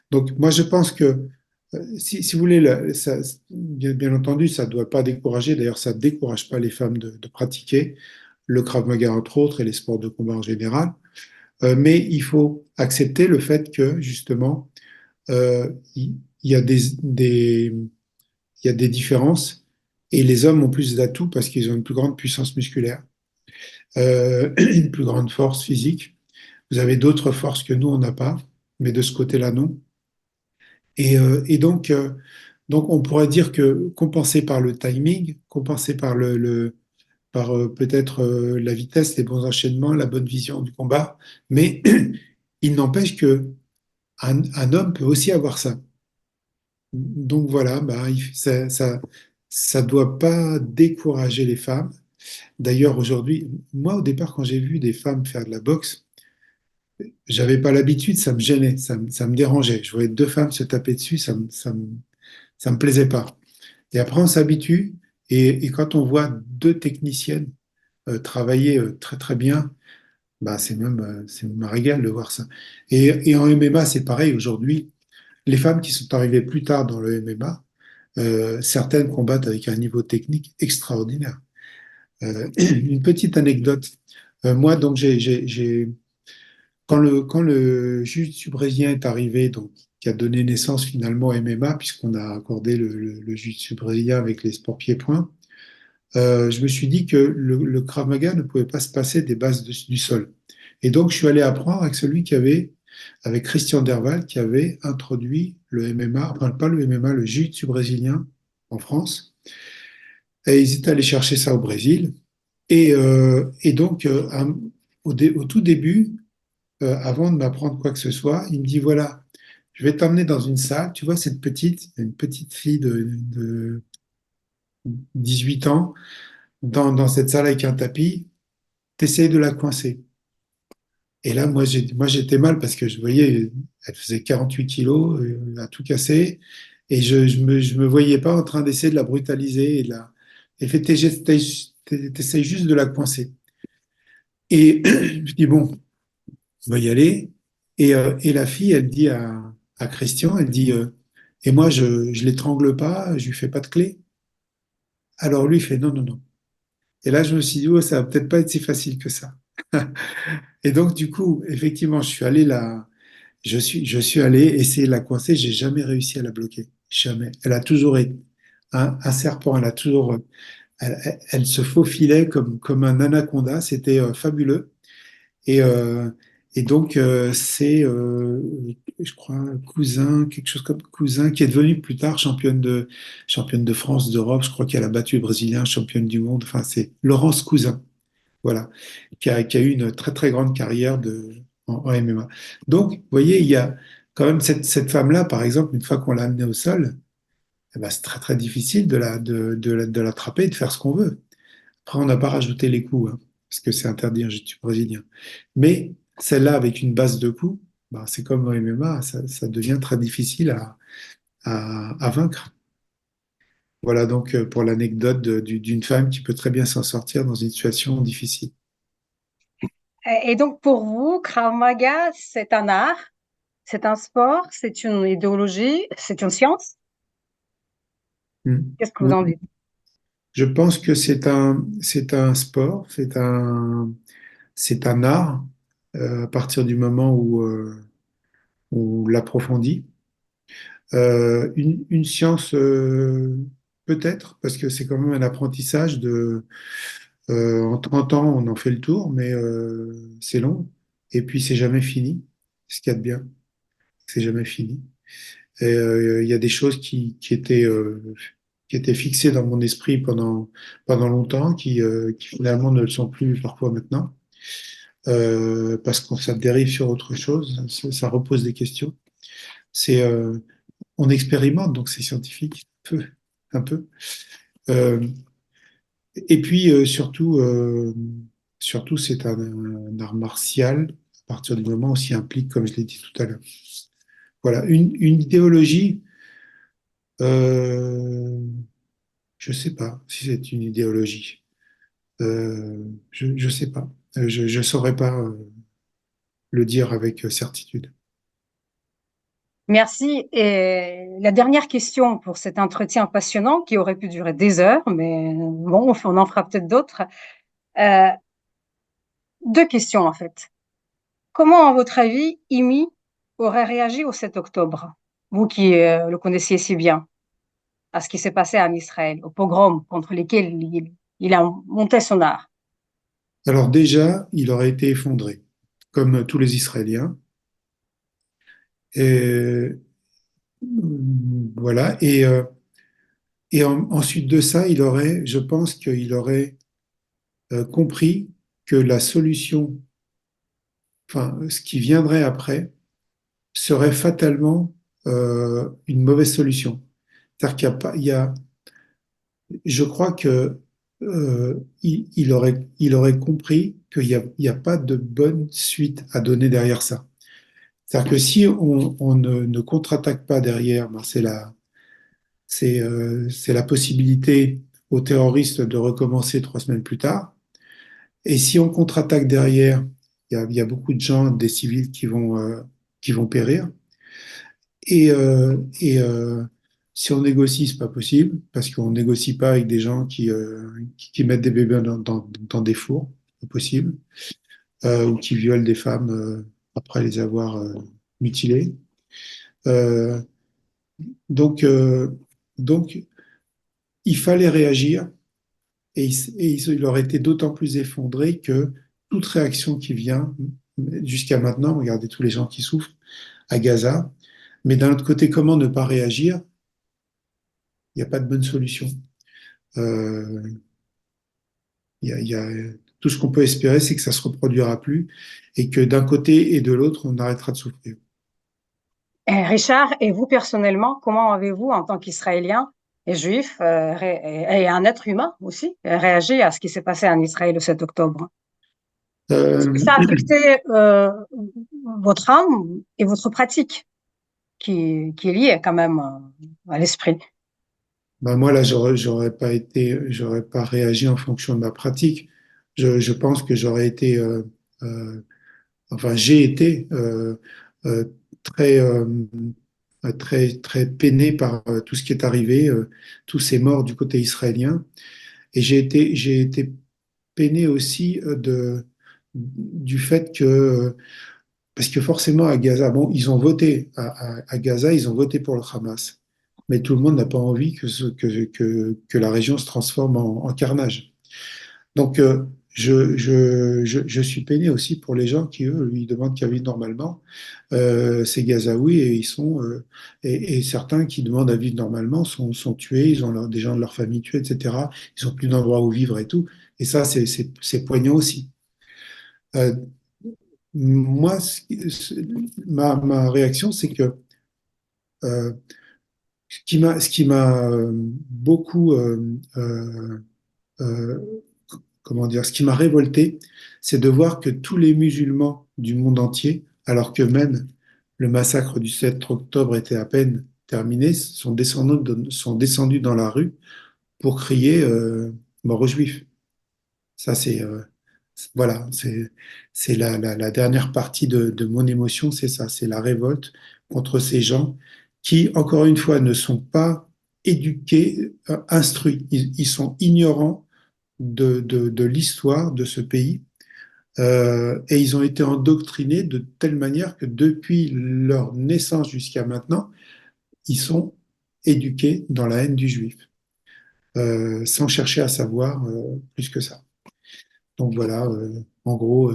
Donc, moi, je pense que si vous voulez, bien entendu, ça ne doit pas décourager. D'ailleurs, ça ne décourage pas les femmes de pratiquer le Krav Maga, entre autres, et les sports de combat en général. Mais il faut accepter le fait que, justement, il y a il y a des différences et les hommes ont plus d'atouts parce qu'ils ont une plus grande puissance musculaire, une plus grande force physique. Vous avez d'autres forces que nous, on n'a pas, mais de ce côté-là, non. Donc, on pourrait dire que compensé par le timing, compensé par par peut-être la vitesse, les bons enchaînements, la bonne vision du combat, mais il n'empêche que un homme peut aussi avoir ça. Donc voilà, bah, ça doit pas décourager les femmes. D'ailleurs, aujourd'hui, moi, au départ, quand j'ai vu des femmes faire de la boxe, j'avais pas l'habitude, ça me gênait, ça me dérangeait. Je voyais deux femmes se taper dessus, ça me plaisait pas. Et après, on s'habitue, et quand on voit deux techniciennes travailler très très bien, bah, c'est même un régal de voir ça. Et en MMA, c'est pareil. Aujourd'hui, les femmes qui sont arrivées plus tard dans le MMA, certaines combattent avec un niveau technique extraordinaire. Une petite anecdote. Moi, donc, quand le jiu-jitsu brésilien est arrivé, donc, qui a donné naissance finalement au MMA, puisqu'on a accordé le jiu-jitsu brésilien avec les sports pieds-points, je me suis dit que le Krav Maga ne pouvait pas se passer des bases du sol. Et donc, je suis allé apprendre avec Christian Derval, qui avait introduit le MMA, enfin pas le MMA, le jiu-jitsu brésilien en France. Et ils étaient allés chercher ça au Brésil. Et donc, au tout début, avant de m'apprendre quoi que ce soit, il me dit, voilà, je vais t'emmener dans une salle. Tu vois, une petite fille de 18 ans, dans cette salle avec un tapis, t'essayes de la coincer. Et là, moi, j'étais mal parce que je voyais, elle faisait 48 kilos, à tout casser, et je me voyais pas en train d'essayer de la brutaliser et de la, et fait, t'essayes juste de la coincer. Et je dis, bon, on va y aller. Et la fille, elle dit à Christian, elle dit, et moi, je l'étrangle pas, je lui fais pas de clé. Alors lui, il fait, non, non, non. Et là, je me suis dit, oh, ça va peut-être pas être si facile que ça. Et donc, du coup, effectivement, je suis allé essayer de la coincer. J'ai jamais réussi à la bloquer. Jamais. Elle a toujours été. un serpent. Elle a toujours, elle se faufilait comme un anaconda. C'était fabuleux. Et, euh, et donc, je crois, Cousin, quelque chose comme Cousin, qui est devenue plus tard championne de France, d'Europe. Je crois qu'elle a battu le Brésilien, championne du monde. Enfin, c'est Laurence Cousin, voilà, qui a eu une très très grande carrière en MMA. Donc, vous voyez, il y a quand même cette femme-là, par exemple, une fois qu'on l'a amenée au sol, eh ben, c'est très très difficile de l'attraper et de faire ce qu'on veut. Après, on n'a pas rajouté les coups, hein, parce que c'est interdit en jiu-jitsu brésilien. Mais celle-là, avec une base de coups, bah, c'est comme en MMA, ça devient très difficile à vaincre. Voilà donc pour l'anecdote d'une femme qui peut très bien s'en sortir dans une situation difficile. Et donc, pour vous, Krav Maga, c'est un art, c'est un sport, c'est une idéologie, c'est une science? Mm. Qu'est-ce que vous en Oui. dites? Je pense que c'est un sport, c'est un art à partir du moment où on l'approfondit. Une science, peut-être, parce que c'est quand même un apprentissage en 30 ans, on en fait le tour, mais c'est long. Et puis, c'est jamais fini. Ce qu'il y a de bien, c'est jamais fini. Et il y a des choses qui étaient fixées dans mon esprit pendant longtemps, qui finalement ne le sont plus parfois maintenant, parce que ça dérive sur autre chose, ça repose des questions. C'est, on expérimente, donc c'est scientifique, un peu. Euh, et puis surtout, c'est un art martial à partir du moment où s'y implique, comme je l'ai dit tout à l'heure. Voilà, une idéologie. Euh, je sais pas si c'est une idéologie. Je sais pas. Je saurais pas le dire avec certitude. Merci. Et la dernière question pour cet entretien passionnant qui aurait pu durer des heures, mais bon, on en fera peut-être d'autres. Euh, Deux questions en fait. Comment, à votre avis, Imi aurait réagi au 7 octobre? Vous qui le connaissiez si bien, à ce qui s'est passé en Israël, au pogrom contre lesquels il a monté son art. Alors déjà, il aurait été effondré, comme tous les Israéliens. Et, voilà. Et ensuite de ça, je pense qu'il aurait compris que la solution, enfin, ce qui viendrait après, serait fatalement une mauvaise solution. C'est-à-dire qu'il y a pas, je crois que il aurait compris qu'il y a pas de bonne suite à donner derrière ça. C'est-à-dire que si on ne contre-attaque pas derrière, ben c'est la possibilité aux terroristes de recommencer 3 semaines plus tard. Et si on contre-attaque derrière, il y a beaucoup de gens, des civils qui vont périr. Et si on négocie, c'est pas possible, parce qu'on négocie pas avec des gens qui mettent des bébés dans des fours, c'est pas possible, ou qui violent des femmes après les avoir mutilées. Euh, donc, il fallait réagir, et il aurait été d'autant plus effondré que toute réaction qui vient, jusqu'à maintenant, regardez tous les gens qui souffrent à Gaza, mais d'un autre côté, comment ne pas réagir? Il n'y a pas de bonne solution. Euh, tout ce qu'on peut espérer, c'est que ça se reproduira plus et que d'un côté et de l'autre, on arrêtera de souffrir. Richard, et vous personnellement, comment avez-vous, en tant qu'Israélien et juif, et un être humain aussi, réagi à ce qui s'est passé en Israël le 7 octobre? Est-ce que Euh, ça a affecté votre âme et votre pratique, qui est liée quand même à l'esprit? ben moi, là, j'aurais pas réagi en fonction de ma pratique. Je pense que j'aurais été, enfin, j'ai été euh, très, très, très peiné par tout ce qui est arrivé, tous ces morts du côté israélien. Et j'ai été peiné aussi du fait que, parce que forcément à Gaza, bon, ils ont voté à Gaza, ils ont voté pour le Hamas. mais tout le monde n'a pas envie que la région se transforme en carnage. Donc, je suis peiné aussi pour les gens qui, eux, lui demandent qu'à vivre normalement. Ces Gazaouis, et certains qui demandent à vivre normalement sont tués, ils ont des gens de leur famille tués, etc. Ils n'ont plus d'endroit où vivre et tout. Et ça, c'est poignant aussi. Euh, Moi, ma réaction, c'est que euh, ce qui m'a beaucoup euh, comment dire, ce qui m'a révolté, c'est de voir que tous les musulmans du monde entier, alors que même le massacre du 7 octobre était à peine terminé, sont descendus dans la rue pour crier mort aux Juifs. Ça, voilà, c'est la dernière partie de mon émotion, c'est ça, c'est la révolte contre ces gens qui, encore une fois, ne sont pas éduqués, instruits. Ils sont ignorants de l'histoire de ce pays. Et ils ont été endoctrinés de telle manière que depuis leur naissance jusqu'à maintenant, ils sont éduqués dans la haine du juif, sans chercher à savoir plus que ça. Donc voilà, en gros,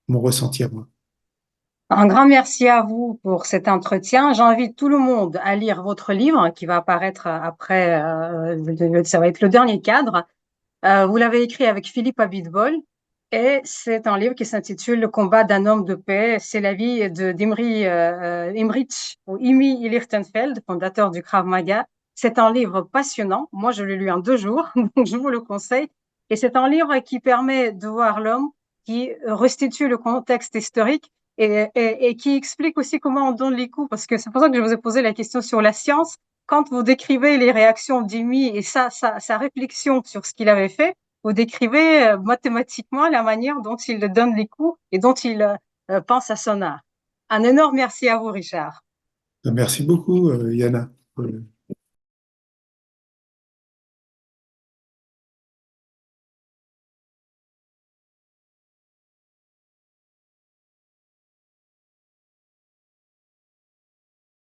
mon ressenti à moi. Un grand merci à vous pour cet entretien. J'invite tout le monde à lire votre livre qui va apparaître après, ça va être le dernier cadre. Vous l'avez écrit avec Philippe Abitbol et c'est un livre qui s'intitule Le combat d'un homme de paix. C'est la vie de d'Imri Imrich ou Imi Lichtenfeld, fondateur du Krav Maga. C'est un livre passionnant. Moi, je l'ai lu en 2 jours, donc je vous le conseille. Et c'est un livre qui permet de voir l'homme, qui restitue le contexte historique et qui explique aussi comment on donne les coups. Parce que c'est pour ça que je vous ai posé la question sur la science. Quand vous décrivez les réactions d'Imi et sa réflexion sur ce qu'il avait fait, vous décrivez mathématiquement la manière dont il donne les coups et dont il pense à son art. Un énorme merci à vous, Richard. Merci beaucoup, Yana.